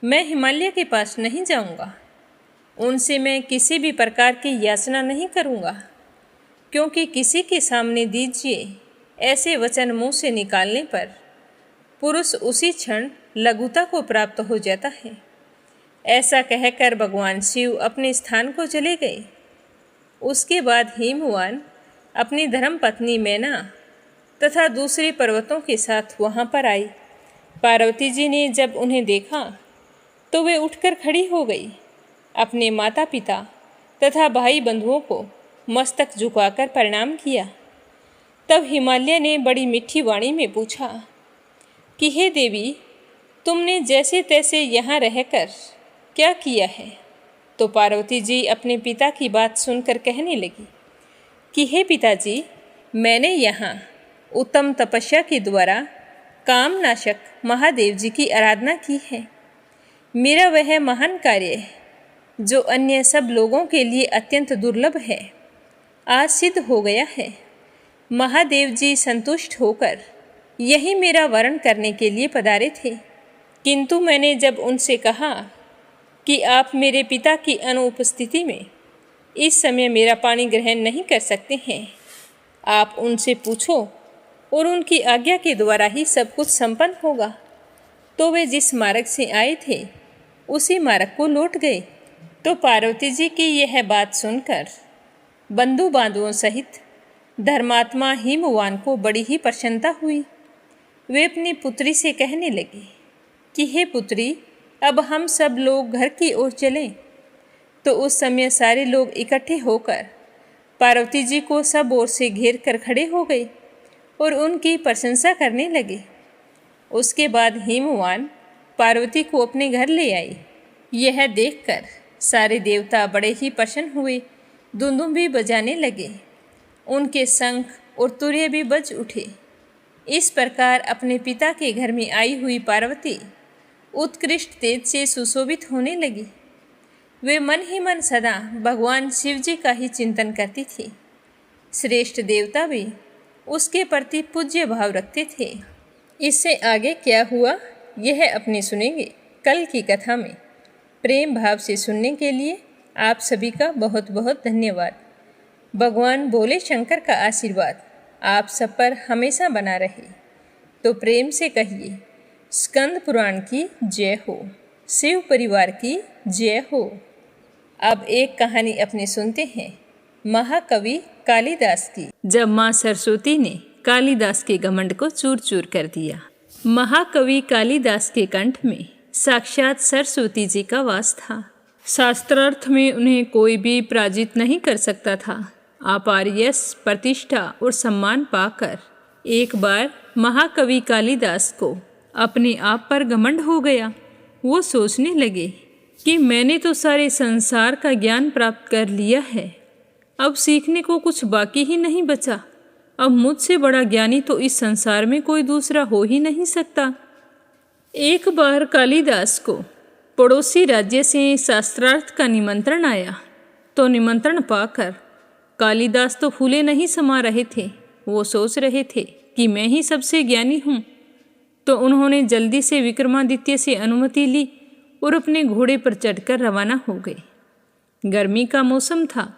मैं हिमालय के पास नहीं जाऊँगा, उनसे मैं किसी भी प्रकार की याचना नहीं करूँगा, क्योंकि किसी के सामने दीजिए ऐसे वचन मुँह से निकालने पर पुरुष उसी क्षण लघुता को प्राप्त हो जाता है। ऐसा कहकर भगवान शिव अपने स्थान को चले गए। उसके बाद हिमवान अपनी धर्मपत्नी मैना तथा दूसरे पर्वतों के साथ वहाँ पर आई। पार्वती जी ने जब उन्हें देखा तो वे उठकर खड़ी हो गई। अपने माता पिता तथा भाई बंधुओं को मस्तक झुकाकर प्रणाम किया। तब हिमालय ने बड़ी मीठी वाणी में पूछा कि हे देवी, तुमने जैसे तैसे यहाँ रहकर क्या किया है? तो पार्वती जी अपने पिता की बात सुनकर कहने लगी कि हे पिताजी, मैंने यहाँ उत्तम तपस्या के द्वारा कामनाशक महादेव जी की आराधना की है। मेरा वह महान कार्य जो अन्य सब लोगों के लिए अत्यंत दुर्लभ है, आज सिद्ध हो गया है। महादेव जी संतुष्ट होकर यही मेरा वरण करने के लिए पधारे थे, किंतु मैंने जब उनसे कहा कि आप मेरे पिता की अनुपस्थिति में इस समय मेरा पानी ग्रहण नहीं कर सकते हैं, आप उनसे पूछो और उनकी आज्ञा के द्वारा ही सब कुछ संपन्न होगा, तो वे जिस मार्ग से आए थे उसी मार्ग को लौट गए। तो पार्वती जी की यह बात सुनकर बंधु बांधवों सहित धर्मात्मा हिमवान को बड़ी ही प्रसन्नता हुई। वे अपनी पुत्री से कहने लगे कि हे पुत्री, अब हम सब लोग घर की ओर चलें। तो उस समय सारे लोग इकट्ठे होकर पार्वती जी को सब ओर से घेर कर खड़े हो गए और उनकी प्रशंसा करने लगे। उसके बाद हिमवान पार्वती को अपने घर ले आई। यह देखकर सारे देवता बड़े ही प्रसन्न हुए, दुंदुभी बजाने लगे। उनके शंख और तुरहे भी बज उठे। इस प्रकार अपने पिता के घर में आई हुई पार्वती उत्कृष्ट तेज से सुशोभित होने लगी। वे मन ही मन सदा भगवान शिव जी का ही चिंतन करती थी। श्रेष्ठ देवता भी उसके प्रति पूज्य भाव रखते थे। इससे आगे क्या हुआ यह अपने सुनेंगे कल की कथा में। प्रेम भाव से सुनने के लिए आप सभी का बहुत बहुत धन्यवाद। भगवान भोले शंकर का आशीर्वाद आप सब पर हमेशा बना रहे। तो प्रेम से कहिए स्कंद पुराण की जय हो, शिव परिवार की जय हो। अब एक कहानी अपने सुनते हैं महाकवि कालिदास की। जब माँ सरस्वती ने कालिदास के घमंड को चूर चूर कर दिया। महाकवि कालिदास के कंठ में साक्षात सरस्वती जी का वास था। शास्त्रार्थ में उन्हें कोई भी पराजित नहीं कर सकता था। अपार यश, प्रतिष्ठा और सम्मान पाकर एक बार महाकवि कालिदास को अपने आप पर घमंड हो गया। वो सोचने लगे कि मैंने तो सारे संसार का ज्ञान प्राप्त कर लिया है, अब सीखने को कुछ बाकी ही नहीं बचा। अब मुझसे बड़ा ज्ञानी तो इस संसार में कोई दूसरा हो ही नहीं सकता। एक बार कालिदास को पड़ोसी राज्य से शास्त्रार्थ का निमंत्रण आया, तो निमंत्रण पाकर कालिदास तो फूले नहीं समा रहे थे। वो सोच रहे थे कि मैं ही सबसे ज्ञानी हूँ। तो उन्होंने जल्दी से विक्रमादित्य से अनुमति ली और अपने घोड़े पर चढ़कर रवाना हो गए। गर्मी का मौसम था,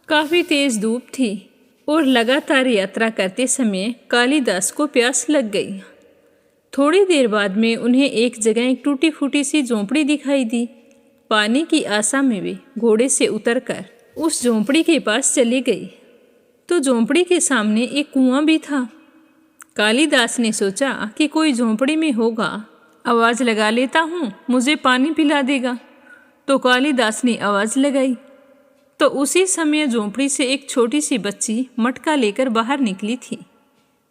काफ़ी तेज धूप थी और लगातार यात्रा करते समय कालिदास को प्यास लग गई। थोड़ी देर बाद में उन्हें एक जगह एक टूटी फूटी सी झोंपड़ी दिखाई दी। पानी की आशा में वे घोड़े से उतरकर उस झोंपड़ी के पास चले गए। तो झोंपड़ी के सामने एक कुआं भी था। कालिदास ने सोचा कि कोई झोंपड़ी में होगा, आवाज़ लगा लेता हूँ, मुझे पानी पिला देगा। तो कालिदास ने आवाज़ लगाई तो उसी समय झोंपड़ी से एक छोटी सी बच्ची मटका लेकर बाहर निकली थी।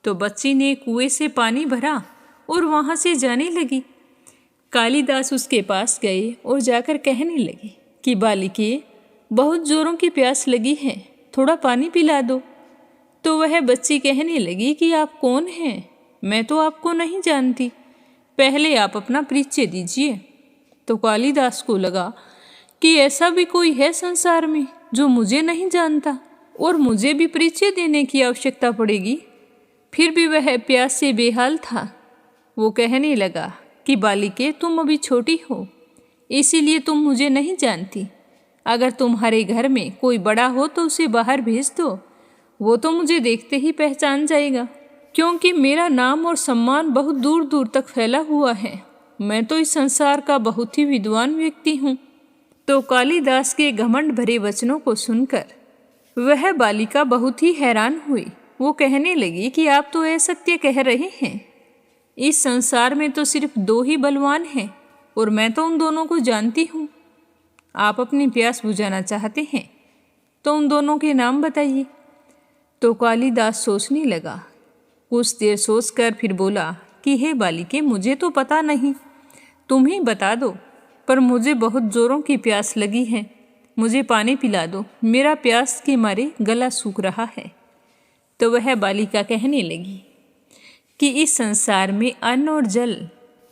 तो बच्ची ने कुएं से पानी भरा और वहाँ से जाने लगी। कालिदास उसके पास गए और जाकर कहने लगे कि बालिके, बहुत जोरों की प्यास लगी है, थोड़ा पानी पिला दो। तो वह बच्ची कहने लगी कि आप कौन हैं? मैं तो आपको नहीं जानती, पहले आप अपना परिचय दीजिए। तो कालिदास को लगा कि ऐसा भी कोई है संसार में जो मुझे नहीं जानता और मुझे भी परिचय देने की आवश्यकता पड़ेगी। फिर भी वह प्यास से बेहाल था। वो कहने लगा कि बालिके, तुम अभी छोटी हो, इसीलिए तुम मुझे नहीं जानती। अगर तुम्हारे घर में कोई बड़ा हो तो उसे बाहर भेज दो, वो तो मुझे देखते ही पहचान जाएगा, क्योंकि मेरा नाम और सम्मान बहुत दूर दूर तक फैला हुआ है। मैं तो इस संसार का बहुत ही विद्वान व्यक्ति हूँ। तो कालिदास के घमंड भरे वचनों को सुनकर वह बालिका बहुत ही हैरान हुई। वो कहने लगी कि आप तो असत्य कह रहे हैं। इस संसार में तो सिर्फ दो ही बलवान हैं और मैं तो उन दोनों को जानती हूँ। आप अपनी प्यास बुझाना चाहते हैं तो उन दोनों के नाम बताइए। तो कालिदास सोचने लगा। कुछ देर सोचकर फिर बोला कि हे बालिके, मुझे तो पता नहीं, तुम ही बता दो, पर मुझे बहुत जोरों की प्यास लगी है, मुझे पानी पिला दो, मेरा प्यास के मारे गला सूख रहा है। तो वह बालिका कहने लगी कि इस संसार में अन्न और जल,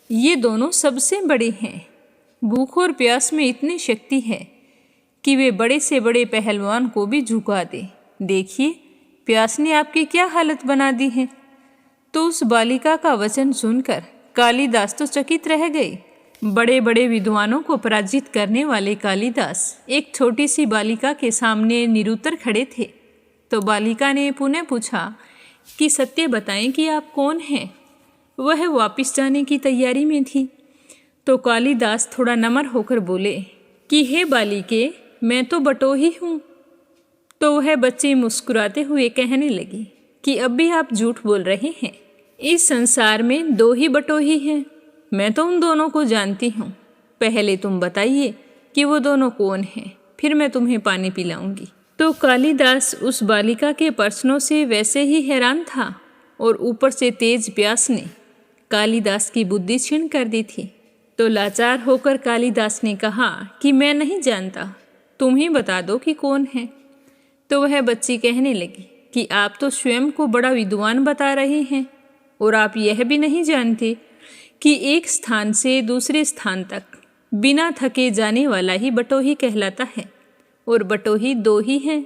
ये दोनों सबसे बड़े हैं। भूख और प्यास में इतनी शक्ति है कि वे बड़े से बड़े पहलवान को भी झुका दे। देखिए, प्यास ने आपकी क्या हालत बना दी है। तो उस बालिका का वचन सुनकर कालिदास तो चकित रह गए। बड़े बड़े विद्वानों को पराजित करने वाले कालिदास एक छोटी सी बालिका के सामने निरुत्तर खड़े थे। तो बालिका ने पुनः पूछा कि सत्य बताएं कि आप कौन हैं। वह वापस जाने की तैयारी में थी। तो कालिदास थोड़ा नम्र होकर बोले कि हे बालिके, मैं तो बटोही हूँ। तो वह बच्ची मुस्कुराते हुए कहने लगी कि अब भी आप झूठ बोल रहे हैं। इस संसार में दो ही बटोही हैं, मैं तो उन दोनों को जानती हूँ। पहले तुम बताइए कि वो दोनों कौन हैं, फिर मैं तुम्हें पानी पिलाऊंगी। तो कालिदास उस बालिका के प्रश्नों से वैसे ही हैरान था और ऊपर से तेज प्यास ने कालिदास की बुद्धि क्षीण कर दी थी। तो लाचार होकर कालिदास ने कहा कि मैं नहीं जानता, तुम ही बता दो कि कौन है। तो वह बच्ची कहने लगी कि आप तो स्वयं को बड़ा विद्वान बता रहे हैं और आप यह भी नहीं जानते कि एक स्थान से दूसरे स्थान तक बिना थके जाने वाला ही बटोही कहलाता है। और बटोही दो ही हैं,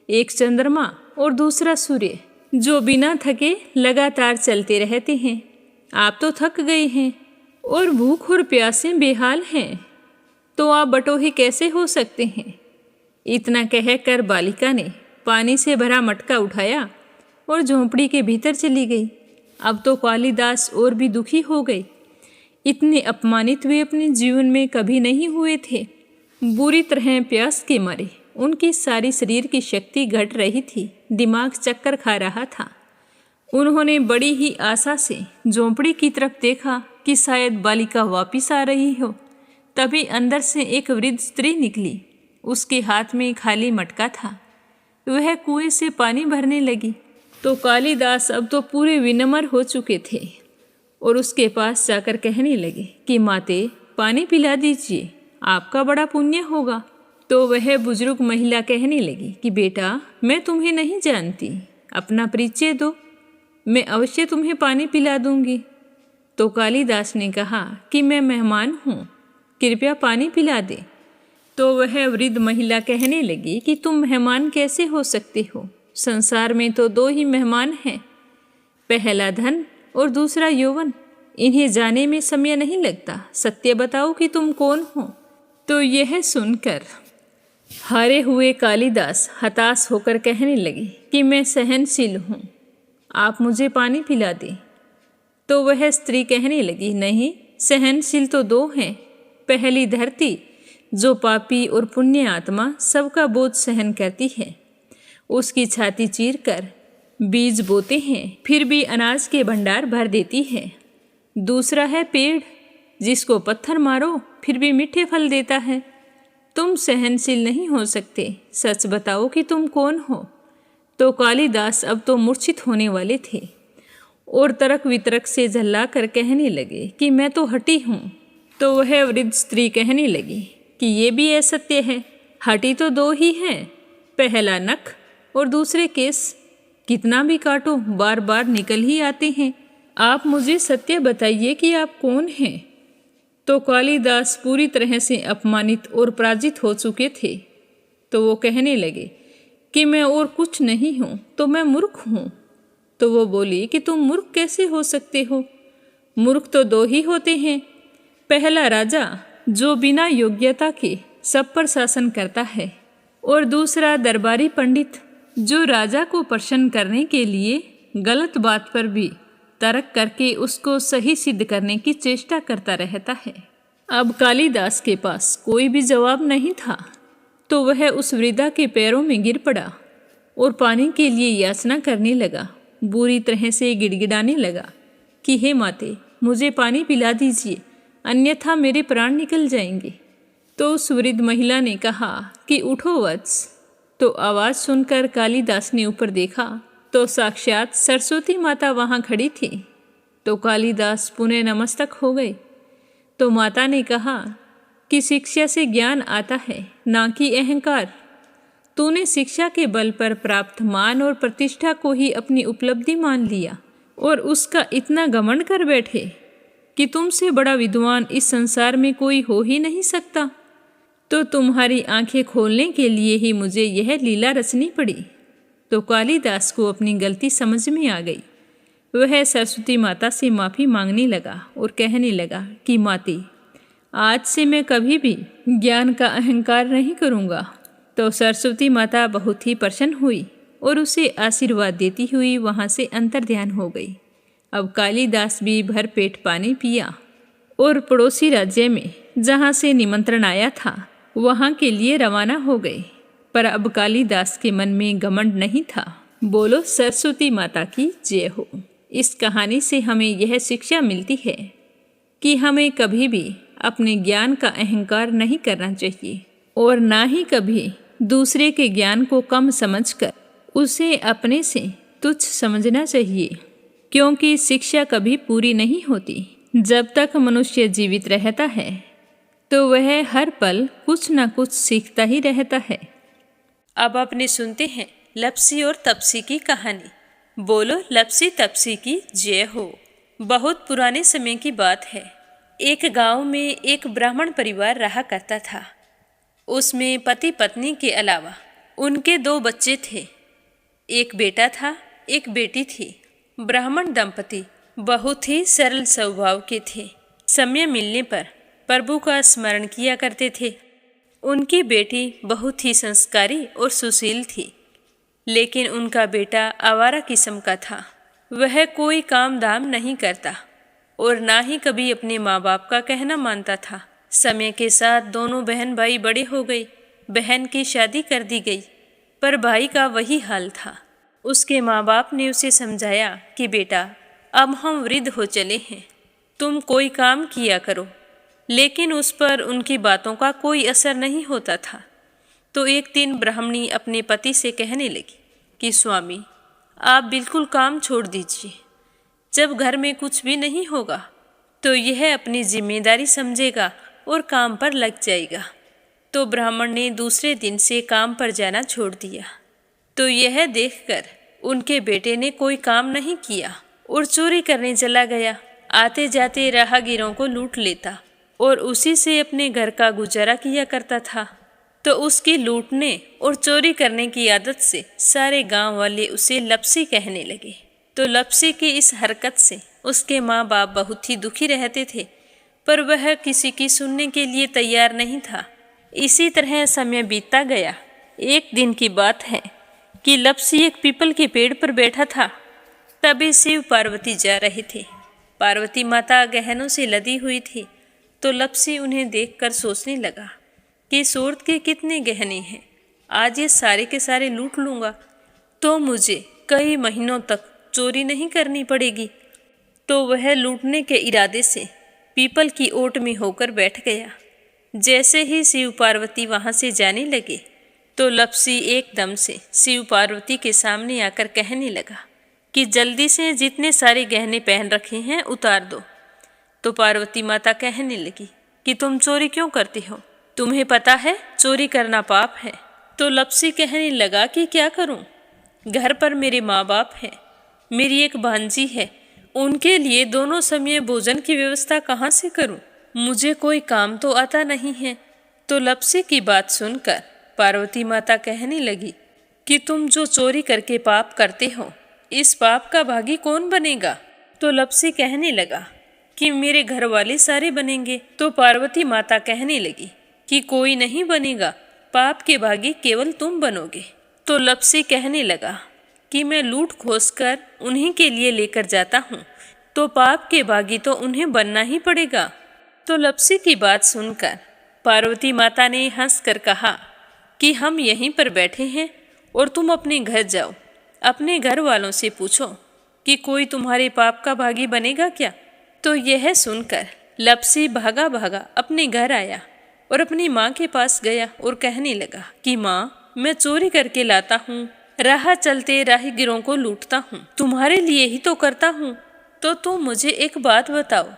एक चंद्रमा और दूसरा सूर्य, जो बिना थके लगातार चलते रहते हैं। आप तो थक गए हैं और भूख और प्यास से बेहाल हैं, तो आप बटोही कैसे हो सकते हैं? इतना कहकर बालिका ने पानी से भरा मटका उठाया और झोंपड़ी के भीतर चली गई। अब तो कालिदास और भी दुखी हो गए। इतने अपमानित वे अपने जीवन में कभी नहीं हुए थे। बुरी तरह प्यास के मारे उनकी सारी शरीर की शक्ति घट रही थी, दिमाग चक्कर खा रहा था। उन्होंने बड़ी ही आशा से झोंपड़ी की तरफ देखा कि शायद बालिका वापिस आ रही हो। तभी अंदर से एक वृद्ध स्त्री निकली। उसके हाथ में खाली मटका था। वह कुएं से पानी भरने लगी तो कालिदास अब तो पूरे विनम्र हो चुके थे और उसके पास जाकर कहने लगे कि माते, पानी पिला दीजिए, आपका बड़ा पुण्य होगा। तो वह बुजुर्ग महिला कहने लगी कि बेटा, मैं तुम्हें नहीं जानती, अपना परिचय दो, मैं अवश्य तुम्हें पानी पिला दूंगी। तो कालिदास ने कहा कि मैं मेहमान हूँ, कृपया पानी पिला दे। तो वह वृद्ध महिला कहने लगी कि तुम मेहमान कैसे हो सकते हो? संसार में तो दो ही मेहमान हैं, पहला धन और दूसरा यौवन। इन्हें जाने में समय नहीं लगता। सत्य बताओ कि तुम कौन हो? तो यह सुनकर हारे हुए कालिदास हताश होकर कहने लगे कि मैं सहनशील हूँ, आप मुझे पानी पिला दें। तो वह स्त्री कहने लगी, नहीं, सहनशील तो दो हैं। पहली धरती, जो पापी और पुण्य आत्मा सबका बोझ सहन करती है, उसकी छाती चीरकर बीज बोते हैं, फिर भी अनाज के भंडार भर देती है। दूसरा है पेड़, जिसको पत्थर मारो फिर भी मीठे फल देता है। तुम सहनशील नहीं हो सकते, सच बताओ कि तुम कौन हो? तो कालिदास अब तो मूर्छित होने वाले थे और तर्क वितर्क से झल्ला कर कहने लगे कि मैं तो हठी हूँ। तो वह वृद्ध स्त्री कहने लगी कि ये भी असत्य है, हठी तो दो ही हैं, पहला नख और दूसरे केस, कितना भी काटो बार बार निकल ही आते हैं। आप मुझे सत्य बताइए कि आप कौन हैं? तो कालिदास पूरी तरह से अपमानित और पराजित हो चुके थे। तो वो कहने लगे कि मैं और कुछ नहीं हूँ, तो मैं मूर्ख हूँ। तो वो बोली कि तुम मूर्ख कैसे हो सकते हो? मूर्ख तो दो ही होते हैं, पहला राजा, जो बिना योग्यता के सब पर शासन करता है, और दूसरा दरबारी पंडित, जो राजा को प्रसन्न करने के लिए गलत बात पर भी तर्क करके उसको सही सिद्ध करने की चेष्टा करता रहता है। अब कालिदास के पास कोई भी जवाब नहीं था, तो वह उस वृद्धा के पैरों में गिर पड़ा और पानी के लिए याचना करने लगा। बुरी तरह से गिड़गिड़ाने लगा कि हे माते, मुझे पानी पिला दीजिए, अन्यथा मेरे प्राण निकल जाएंगे। तो उस वृद्ध महिला ने कहा कि उठो वत्स। तो आवाज़ सुनकर कालिदास ने ऊपर देखा तो साक्षात सरस्वती माता वहाँ खड़ी थी। तो कालिदास पुनः नमस्तक हो गए। तो माता ने कहा कि शिक्षा से ज्ञान आता है, ना कि अहंकार। तूने शिक्षा के बल पर प्राप्त मान और प्रतिष्ठा को ही अपनी उपलब्धि मान लिया और उसका इतना घमंड कर बैठे कि तुमसे बड़ा विद्वान इस संसार में कोई हो ही नहीं सकता। तो तुम्हारी आंखें खोलने के लिए ही मुझे यह लीला रचनी पड़ी। तो कालिदास को अपनी गलती समझ में आ गई। वह सरस्वती माता से माफ़ी मांगने लगा और कहने लगा कि माते, आज से मैं कभी भी ज्ञान का अहंकार नहीं करूँगा। तो सरस्वती माता बहुत ही प्रसन्न हुई और उसे आशीर्वाद देती हुई वहाँ से अंतर्ध्यान हो गई। अब कालिदास भी भर पेट पानी पिया और पड़ोसी राज्य में जहाँ से निमंत्रण आया था वहाँ के लिए रवाना हो गए। पर अब कालिदास के मन में घमंड नहीं था। बोलो सरस्वती माता की जय हो। इस कहानी से हमें यह शिक्षा मिलती है कि हमें कभी भी अपने ज्ञान का अहंकार नहीं करना चाहिए और ना ही कभी दूसरे के ज्ञान को कम समझकर उसे अपने से तुच्छ समझना चाहिए, क्योंकि शिक्षा कभी पूरी नहीं होती। जब तक मनुष्य जीवित रहता है तो वह हर पल कुछ न कुछ सीखता ही रहता है। अब अपने सुनते हैं लप्सी और तपसी की कहानी। बोलो लप्सी तपसी की जय हो। बहुत पुराने समय की बात है। एक गांव में एक ब्राह्मण परिवार रहा करता था। उसमें पति पत्नी के अलावा उनके 2 बच्चे थे। एक बेटा था, एक बेटी थी। ब्राह्मण दंपति बहुत ही सरल स्वभाव के थे। समय मिलने पर प्रभु का स्मरण किया करते थे। उनकी बेटी बहुत ही संस्कारी और सुशील थी, लेकिन उनका बेटा आवारा किस्म का था। वह कोई काम धाम नहीं करता और ना ही कभी अपने माँ बाप का कहना मानता था। समय के साथ दोनों बहन भाई बड़े हो गए। बहन की शादी कर दी गई, पर भाई का वही हाल था। उसके माँ बाप ने उसे समझाया कि बेटा, अब हम वृद्ध हो चले हैं, तुम कोई काम किया करो। लेकिन उस पर उनकी बातों का कोई असर नहीं होता था। तो एक दिन ब्राह्मणी अपने पति से कहने लगी कि स्वामी, आप बिल्कुल काम छोड़ दीजिए। जब घर में कुछ भी नहीं होगा तो यह अपनी जिम्मेदारी समझेगा और काम पर लग जाएगा। तो ब्राह्मण ने दूसरे दिन से काम पर जाना छोड़ दिया। तो यह देखकर उनके बेटे ने कोई काम नहीं किया और चोरी करने चला गया। आते जाते राहगीरों को लूट लेता और उसी से अपने घर का गुजारा किया करता था। तो उसकी लूटने और चोरी करने की आदत से सारे गांव वाले उसे लपसी कहने लगे। तो लपसी की इस हरकत से उसके माँ बाप बहुत ही दुखी रहते थे, पर वह किसी की सुनने के लिए तैयार नहीं था। इसी तरह समय बीतता गया। एक दिन की बात है कि लपसी एक पीपल के पेड़ पर बैठा था। तभी शिव पार्वती जा रहे थे। पार्वती माता गहनों से लदी हुई थी। तो लपसी उन्हें देखकर सोचने लगा कि सूरत के कितने गहने हैं, आज ये सारे के सारे लूट लूँगा तो मुझे कई महीनों तक चोरी नहीं करनी पड़ेगी। तो वह लूटने के इरादे से पीपल की ओट में होकर बैठ गया। जैसे ही शिव पार्वती वहाँ से जाने लगे तो लपसी एकदम से शिव पार्वती के सामने आकर कहने लगा कि जल्दी से जितने सारे गहने पहन रखे हैं उतार दो। तो पार्वती माता कहने लगी कि तुम चोरी क्यों करती हो, तुम्हें पता है चोरी करना पाप है। तो लपसी कहने लगा कि क्या करूं, घर पर मेरे माँ बाप हैं, मेरी एक भांजी है, उनके लिए दोनों समय भोजन की व्यवस्था कहाँ से करूं, मुझे कोई काम तो आता नहीं है। तो लपसी की बात सुनकर पार्वती माता कहने लगी कि तुम जो चोरी करके पाप करते हो, इस पाप का भागी कौन बनेगा। तो लपसी कहने लगा कि मेरे घर वाले सारे बनेंगे। तो पार्वती माता कहने लगी कि कोई नहीं बनेगा, पाप के भागी केवल तुम बनोगे। तो लपसी कहने लगा कि मैं लूट खोस कर उन्हीं के लिए लेकर जाता हूँ, तो पाप के भागी तो उन्हें बनना ही पड़ेगा। तो लपसी की बात सुनकर पार्वती माता ने हंसकर कहा कि हम यहीं पर बैठे हैं और तुम अपने घर जाओ, अपने घर वालों से पूछो कि कोई तुम्हारे पाप का भागी बनेगा क्या। तो यह सुनकर लपसी भागा भागा अपने घर आया और अपनी माँ के पास गया और कहने लगा कि माँ, मैं चोरी करके लाता हूँ, राह चलते राहगीरों को लूटता हूँ, तुम्हारे लिए ही तो करता हूँ। तो तुम मुझे एक बात बताओ,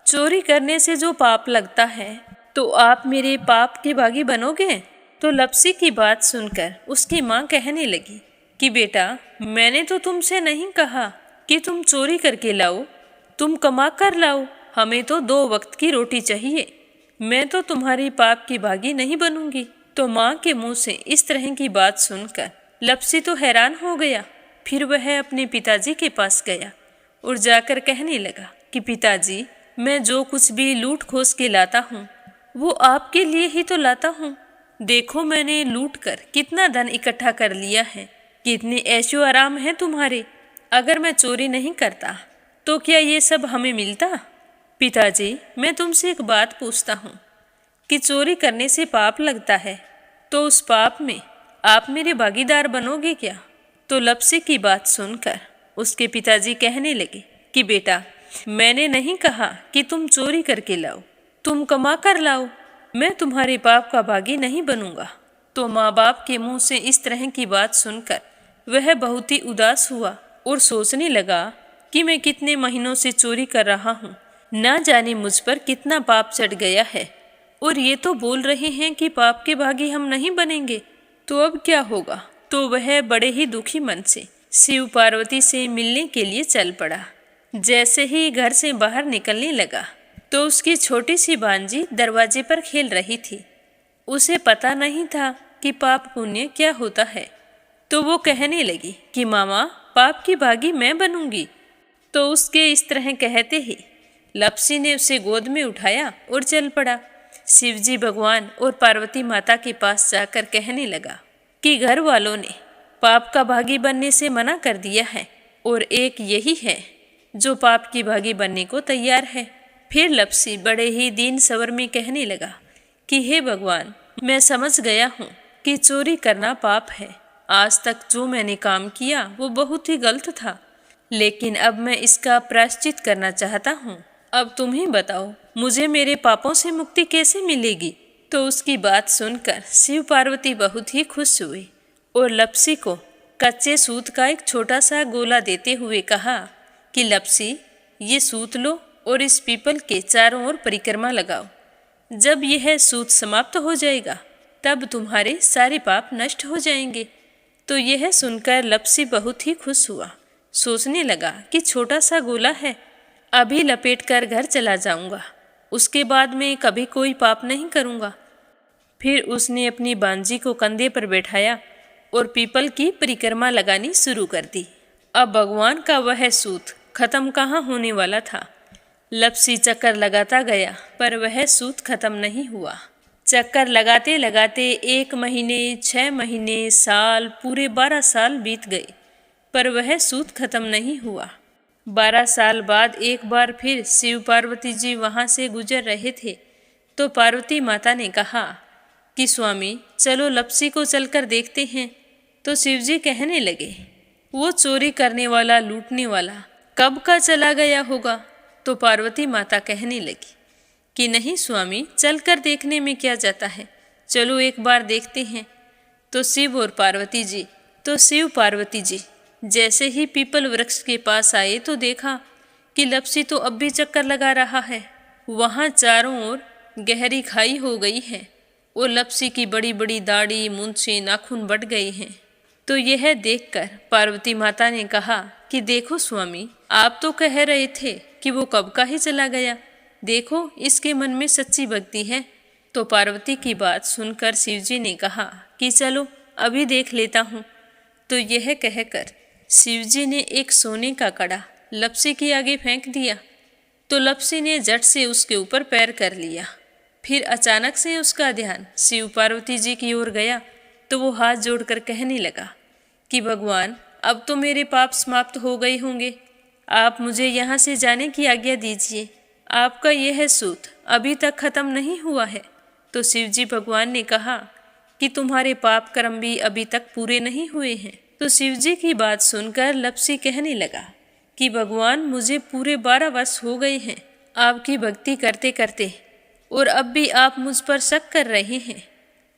चोरी करने से जो पाप लगता है तो आप मेरे पाप के भागी बनोगे। तो लपसी की बात सुनकर उसकी माँ कहने लगी कि बेटा, मैंने तो तुमसे नहीं कहा कि तुम चोरी करके लाओ, तुम कमा कर लाओ, हमें तो 2 वक्त की रोटी चाहिए, मैं तो तुम्हारी पाप की भागी नहीं बनूंगी। तो माँ के मुंह से इस तरह की बात सुनकर लपसी तो हैरान हो गया। फिर वह अपने पिताजी के पास गया और जाकर कहने लगा कि पिताजी, मैं जो कुछ भी लूट खोस के लाता हूँ वो आपके लिए ही तो लाता हूँ। देखो मैंने लूट कर कितना धन इकट्ठा कर लिया है, कितने ऐशो आराम है तुम्हारे। अगर मैं चोरी नहीं करता तो क्या ये सब हमें मिलता। पिताजी, मैं तुमसे एक बात पूछता हूँ कि चोरी करने से पाप लगता है, तो उस पाप में आप मेरे भागीदार बनोगे क्या। तो लपसी की बात सुनकर उसके पिताजी कहने लगे कि बेटा, मैंने नहीं कहा कि तुम चोरी करके लाओ, तुम कमा कर लाओ, मैं तुम्हारे पाप का भागी नहीं बनूंगा। तो माँ बाप के मुंह से इस तरह की बात सुनकर वह बहुत ही उदास हुआ और सोचने लगा कि मैं कितने महीनों से चोरी कर रहा हूँ, ना जाने मुझ पर कितना पाप चढ़ गया है, और ये तो बोल रहे हैं कि पाप के भागी हम नहीं बनेंगे, तो अब क्या होगा। तो वह बड़े ही दुखी मन से शिव पार्वती से मिलने के लिए चल पड़ा। जैसे ही घर से बाहर निकलने लगा तो उसकी छोटी सी भांजी दरवाजे पर खेल रही थी। उसे पता नहीं था कि पाप पुण्य क्या होता है। तो वो कहने लगी कि मामा, पाप की भागी मैं बनूंगी। तो उसके इस तरह कहते ही लपसी ने उसे गोद में उठाया और चल पड़ा। शिवजी भगवान और पार्वती माता के पास जाकर कहने लगा कि घर वालों ने पाप का भागी बनने से मना कर दिया है और एक यही है जो पाप की भागी बनने को तैयार है। फिर लपसी बड़े ही दीन स्वर में कहने लगा कि हे भगवान, मैं समझ गया हूँ कि चोरी करना पाप है। आज तक जो मैंने काम किया वो बहुत ही गलत था, लेकिन अब मैं इसका प्रायश्चित करना चाहता हूँ। अब तुम ही बताओ, मुझे मेरे पापों से मुक्ति कैसे मिलेगी। तो उसकी बात सुनकर शिव पार्वती बहुत ही खुश हुए और लपसी को कच्चे सूत का एक छोटा सा गोला देते हुए कहा कि लपसी, ये सूत लो और इस पीपल के चारों ओर परिक्रमा लगाओ। जब यह सूत समाप्त हो जाएगा तब तुम्हारे सारे पाप नष्ट हो जाएंगे। तो यह सुनकर लपसी बहुत ही खुश हुआ। सोचने लगा कि छोटा सा गोला है, अभी लपेट कर घर चला जाऊंगा, उसके बाद में कभी कोई पाप नहीं करूंगा। फिर उसने अपनी बांजी को कंधे पर बैठाया और पीपल की परिक्रमा लगानी शुरू कर दी। अब भगवान का वह सूत खत्म कहाँ होने वाला था। लपसी चक्कर लगाता गया पर वह सूत खत्म नहीं हुआ। चक्कर लगाते लगाते 1 महीने, 6 महीने, साल, पूरे 12 साल बीत गए पर वह सूत खत्म नहीं हुआ। 12 साल बाद एक बार फिर शिव पार्वती जी वहाँ से गुजर रहे थे तो पार्वती माता ने कहा कि स्वामी, चलो लपसी को चलकर देखते हैं। तो शिवजी कहने लगे, वो चोरी करने वाला, लूटने वाला कब का चला गया होगा। तो पार्वती माता कहने लगी कि नहीं स्वामी, चलकर देखने में क्या जाता है, चलो एक बार देखते हैं। तो शिव पार्वती जी जैसे ही पीपल वृक्ष के पास आए तो देखा कि लपसी तो अब भी चक्कर लगा रहा है। वहाँ चारों ओर गहरी खाई हो गई है और लपसी की बड़ी बड़ी दाढ़ी, मूंछें, नाखून बढ़ गए हैं। तो यह देखकर पार्वती माता ने कहा कि देखो स्वामी, आप तो कह रहे थे कि वो कब का ही चला गया, देखो इसके मन में सच्ची भक्ति है। तो पार्वती की बात सुनकर शिवजी ने कहा कि चलो अभी देख लेता हूँ। तो यह कहकर शिवजी ने एक सोने का कड़ा लपसी के आगे फेंक दिया। तो लपसी ने झट से उसके ऊपर पैर कर लिया। फिर अचानक से उसका ध्यान शिव पार्वती जी की ओर गया तो वो हाथ जोड़कर कहने लगा कि भगवान, अब तो मेरे पाप समाप्त हो गए होंगे, आप मुझे यहाँ से जाने की आज्ञा दीजिए। आपका यह सूत अभी तक खत्म नहीं हुआ है। तो शिवजी भगवान ने कहा कि तुम्हारे पाप कर्म भी अभी तक पूरे नहीं हुए हैं। तो शिवजी की बात सुनकर लपसी कहने लगा कि भगवान, मुझे पूरे 12 वर्ष हो गए हैं आपकी भक्ति करते करते और अब भी आप मुझ पर शक कर रहे हैं।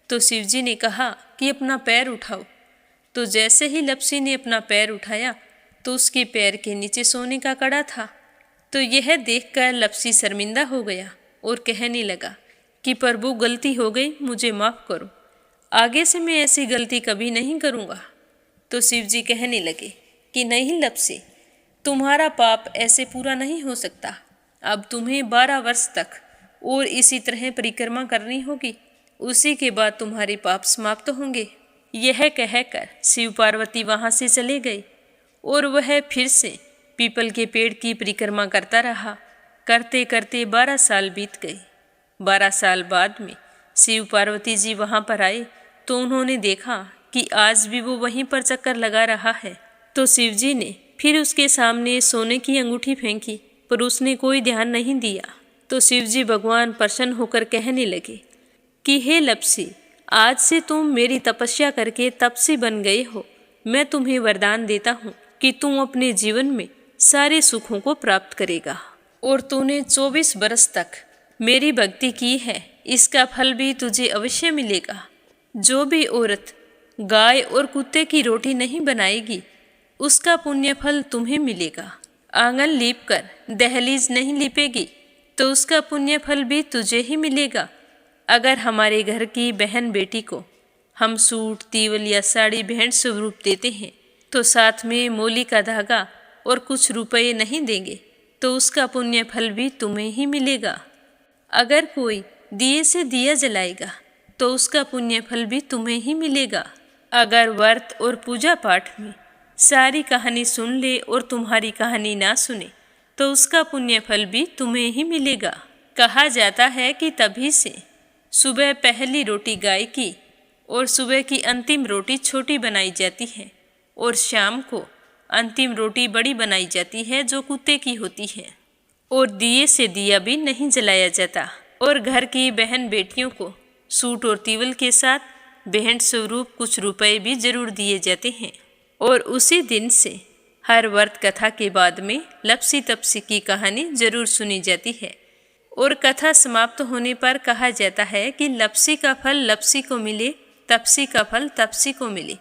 तो शिवजी ने कहा कि अपना पैर उठाओ। तो जैसे ही लपसी ने अपना पैर उठाया तो उसके पैर के नीचे सोने का कड़ा था। तो यह देखकर लपसी शर्मिंदा हो गया और कहने लगा कि प्रभु, गलती हो गई, मुझे माफ़ करो, आगे से मैं ऐसी गलती कभी नहीं करूँगा। तो शिवजी कहने लगे कि नहीं लपसी, तुम्हारा पाप ऐसे पूरा नहीं हो सकता। अब तुम्हें 12 वर्ष तक और इसी तरह परिक्रमा करनी होगी, उसी के बाद तुम्हारे पाप समाप्त होंगे। यह कहकर शिव पार्वती वहाँ से चले गए और वह फिर से पीपल के पेड़ की परिक्रमा करता रहा। करते करते 12 साल बीत गए। 12 साल बाद में शिव पार्वती जी वहाँ पर आए तो उन्होंने देखा कि आज भी वो वहीं पर चक्कर लगा रहा है। तो शिवजी ने फिर उसके सामने सोने की अंगूठी फेंकी पर उसने कोई ध्यान नहीं दिया। तो शिवजी भगवान प्रसन्न होकर कहने लगे कि हे लपसी, आज से तुम मेरी तपस्या करके तपसी बन गए हो। मैं तुम्हें वरदान देता हूँ कि तुम अपने जीवन में सारे सुखों को प्राप्त करेगा और तूने 24 बरस तक मेरी भक्ति की है, इसका फल भी तुझे अवश्य मिलेगा। जो भी औरत गाय और कुत्ते की रोटी नहीं बनाएगी उसका पुण्य फल तुम्हें मिलेगा। आंगन लीप कर दहलीज नहीं लीपेगी तो उसका पुण्य फल भी तुझे ही मिलेगा। अगर हमारे घर की बहन बेटी को हम सूट, तीवल या साड़ी भेंट स्वरूप देते हैं तो साथ में मोली का धागा और कुछ रुपए नहीं देंगे तो उसका पुण्य फल भी तुम्हें ही मिलेगा। अगर कोई दिए से दिया जलाएगा तो उसका पुण्य फल भी तुम्हें ही मिलेगा। अगर व्रत और पूजा पाठ में सारी कहानी सुन ले और तुम्हारी कहानी ना सुने तो उसका पुण्य फल भी तुम्हें ही मिलेगा। कहा जाता है कि तभी से सुबह पहली रोटी गाय की और सुबह की अंतिम रोटी छोटी बनाई जाती है और शाम को अंतिम रोटी बड़ी बनाई जाती है जो कुत्ते की होती है। और दिए से दिया भी नहीं जलाया जाता और घर की बहन बेटियों को सूट और तीवल के साथ भेंट स्वरूप कुछ रुपए भी जरूर दिए जाते हैं। और उसी दिन से हर व्रत कथा के बाद में लपसी तपसी की कहानी जरूर सुनी जाती है और कथा समाप्त होने पर कहा जाता है कि लपसी का फल लपसी को मिले, तपसी का फल तपसी को मिले।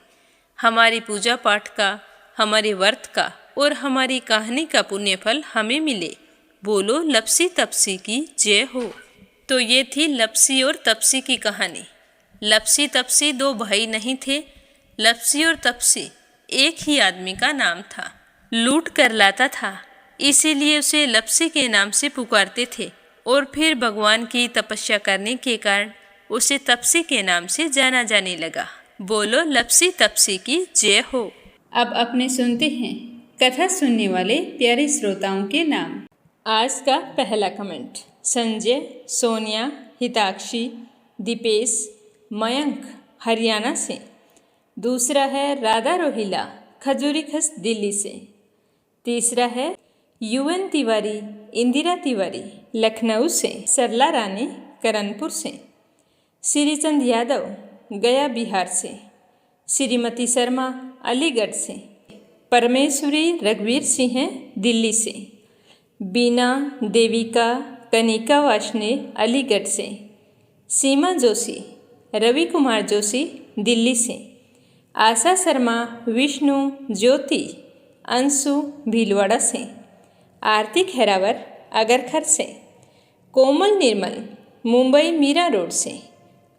हमारी पूजा पाठ का, हमारे व्रत का और हमारी कहानी का पुण्य फल हमें मिले। बोलो लपसी तपसी की जय हो। तो ये थी लपसी और तपसी की कहानी। लपसी तपसी दो भाई नहीं थे, लपसी और तपसी एक ही आदमी का नाम था। लूट कर लाता था, इसीलिए उसे लपसी के नाम से पुकारते थे और फिर भगवान की तपस्या करने के कारण उसे तपसी के नाम से जाना जाने लगा। बोलो लपसी तपसी की जय हो। अब अपने सुनते हैं कथा सुनने वाले प्यारे श्रोताओं के नाम। आज का पहला कमेंट संजय, सोनिया, हिताक्षी, दीपेश, मयंक हरियाणा से। दूसरा है राधा रोहिला खजूरी खस दिल्ली से। तीसरा है यूएन तिवारी, इंदिरा तिवारी लखनऊ से। सरला रानी करणपुर से। श्रीचंद यादव गया बिहार से। श्रीमती शर्मा अलीगढ़ से। परमेश्वरी रघुवीर सिंह दिल्ली से। बीना, देविका, कनिका वाशने अलीगढ़ से। सीमा जोशी, रवि कुमार जोशी दिल्ली से। आशा शर्मा, विष्णु, ज्योति, अंशु भीलवाड़ा से। आरती खैरावर अगरखर से। कोमल निर्मल मुंबई मीरा रोड से।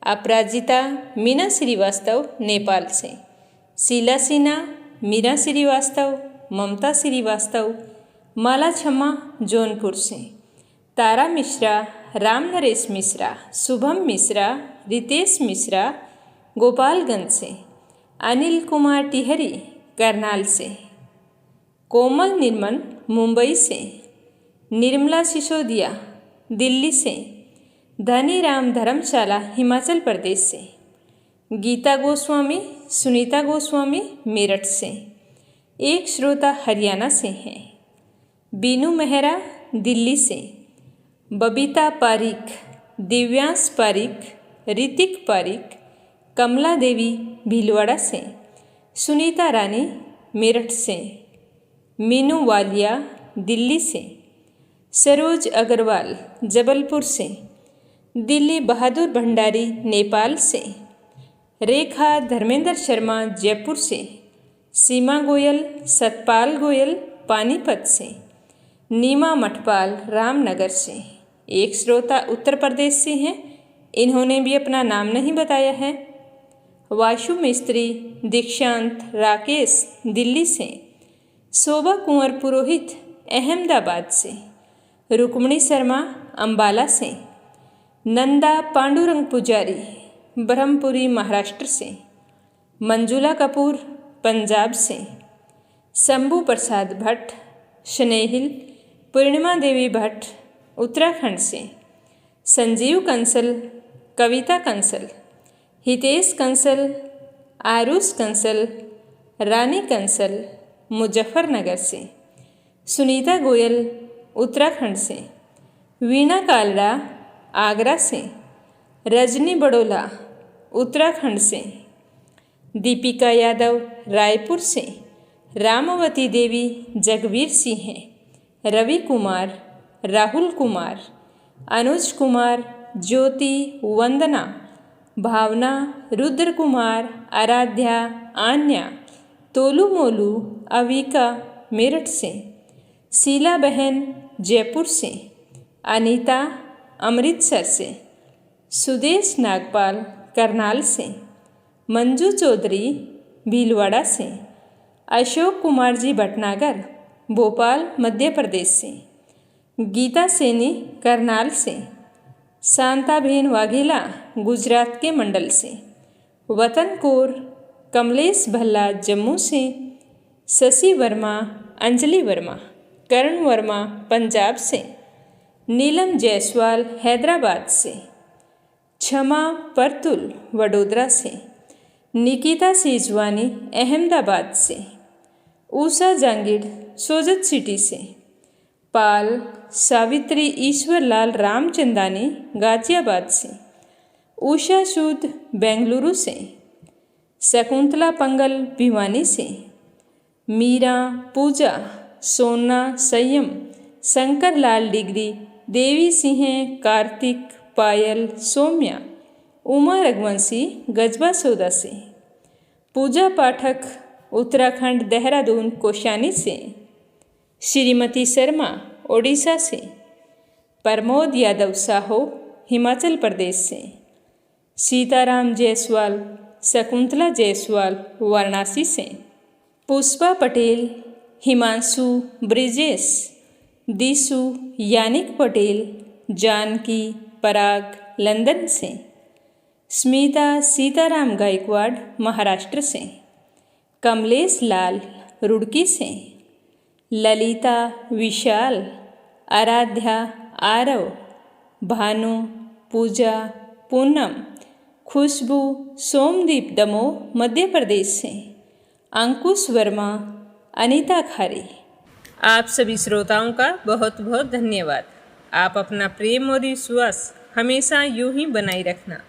अपराजिता मीना श्रीवास्तव नेपाल से। शीला सिन्हा, मीरा श्रीवास्तव, ममता श्रीवास्तव, माला छम्मा जौनपुर से। तारा मिश्रा, राम नरेश मिश्रा, शुभम मिश्रा, रितेश मिश्रा गोपालगंज से। अनिल कुमार टिहरी करनाल से। कोमल निर्मल मुंबई से। निर्मला सिसोदिया दिल्ली से। धनीराम धर्मशाला हिमाचल प्रदेश से। गीता गोस्वामी, सुनीता गोस्वामी मेरठ से। एक श्रोता हरियाणा से हैं। बीनू मेहरा दिल्ली से। बबीता पारिक, दिव्यांश पारिक, ऋतिक पारिक, कमला देवी भीलवाड़ा से। सुनीता रानी मेरठ से। मीनू वालिया दिल्ली से। सरोज अग्रवाल जबलपुर से। दिल्ली बहादुर भंडारी नेपाल से। रेखा धर्मेंद्र शर्मा जयपुर से। सीमा गोयल, सतपाल गोयल पानीपत से। नीमा मठपाल रामनगर से। एक श्रोता उत्तर प्रदेश से हैं, इन्होंने भी अपना नाम नहीं बताया है। वाशु मिस्त्री, दीक्षांत राकेश दिल्ली से। शोभा कुंवर पुरोहित अहमदाबाद से। रुक्मणी शर्मा अंबाला से। नंदा पांडुरंग पुजारी ब्रह्मपुरी महाराष्ट्र से। मंजुला कपूर पंजाब से। शंभू प्रसाद भट्ट स्नेहिल, पूर्णिमा देवी भट्ट उत्तराखंड से। संजीव कंसल, कविता कंसल, हितेश कंसल, आरुष कंसल, रानी कंसल मुजफ्फरनगर से। सुनीता गोयल उत्तराखंड से। वीणा कालरा आगरा से। रजनी बड़ोला उत्तराखंड से। दीपिका यादव रायपुर से। रामवती देवी जगवीर सिंह, रवि कुमार, राहुल कुमार, अनुज कुमार, ज्योति, वंदना, भावना, रुद्र कुमार, आराध्या, आन्या, तोलू मोलू, अविका मेरठ से। शीला बहन जयपुर से। अनीता अमृतसर से। सुदेश नागपाल करनाल से। मंजू चौधरी भीलवाड़ा से। अशोक कुमार जी भटनागर भोपाल मध्य प्रदेश से। गीता सैनी करनाल से। शांताबेन वाघेला गुजरात के मंडल से। वतन कौर कमलेश भल्ला जम्मू से, शशि वर्मा, अंजलि वर्मा, करण वर्मा पंजाब से, नीलम जायसवाल हैदराबाद से, क्षमा परतुल वडोदरा से, निकिता सेजवानी अहमदाबाद से, उषा जांगिड़ सोजत सिटी से, पाल सावित्री ईश्वरलाल रामचंदानी गाजियाबाद से, उषा सूद बेंगलुरु से, शकुंतला पंगल भिवानी से, मीरा पूजा सोना संयम शंकर लाल डिग्री, देवी सिंह कार्तिक पायल सौम्या, उमा रघुवंशी गजबा सौदा से, पूजा पाठक उत्तराखंड देहरादून कोशानी से, श्रीमती शर्मा ओडिशा से, प्रमोद यादव साहो हिमाचल प्रदेश से, सीताराम जायसवाल शकुंतला जायसवाल वाराणसी से, पुष्पा पटेल हिमांशु ब्रिजेश, दिशु यानिक पटेल जानकी पराग लंदन से, स्मिता सीताराम गायकवाड़ महाराष्ट्र से, कमलेश लाल रुड़की से, ललिता विशाल, आराध्या आरव, भानु पूजा पूनम, खुशबू सोमदीप दमोह मध्य प्रदेश से, अंकुश वर्मा अनीता खारी। आप सभी श्रोताओं का बहुत बहुत धन्यवाद। आप अपना प्रेम और विश्वास हमेशा यूं ही बनाए रखना।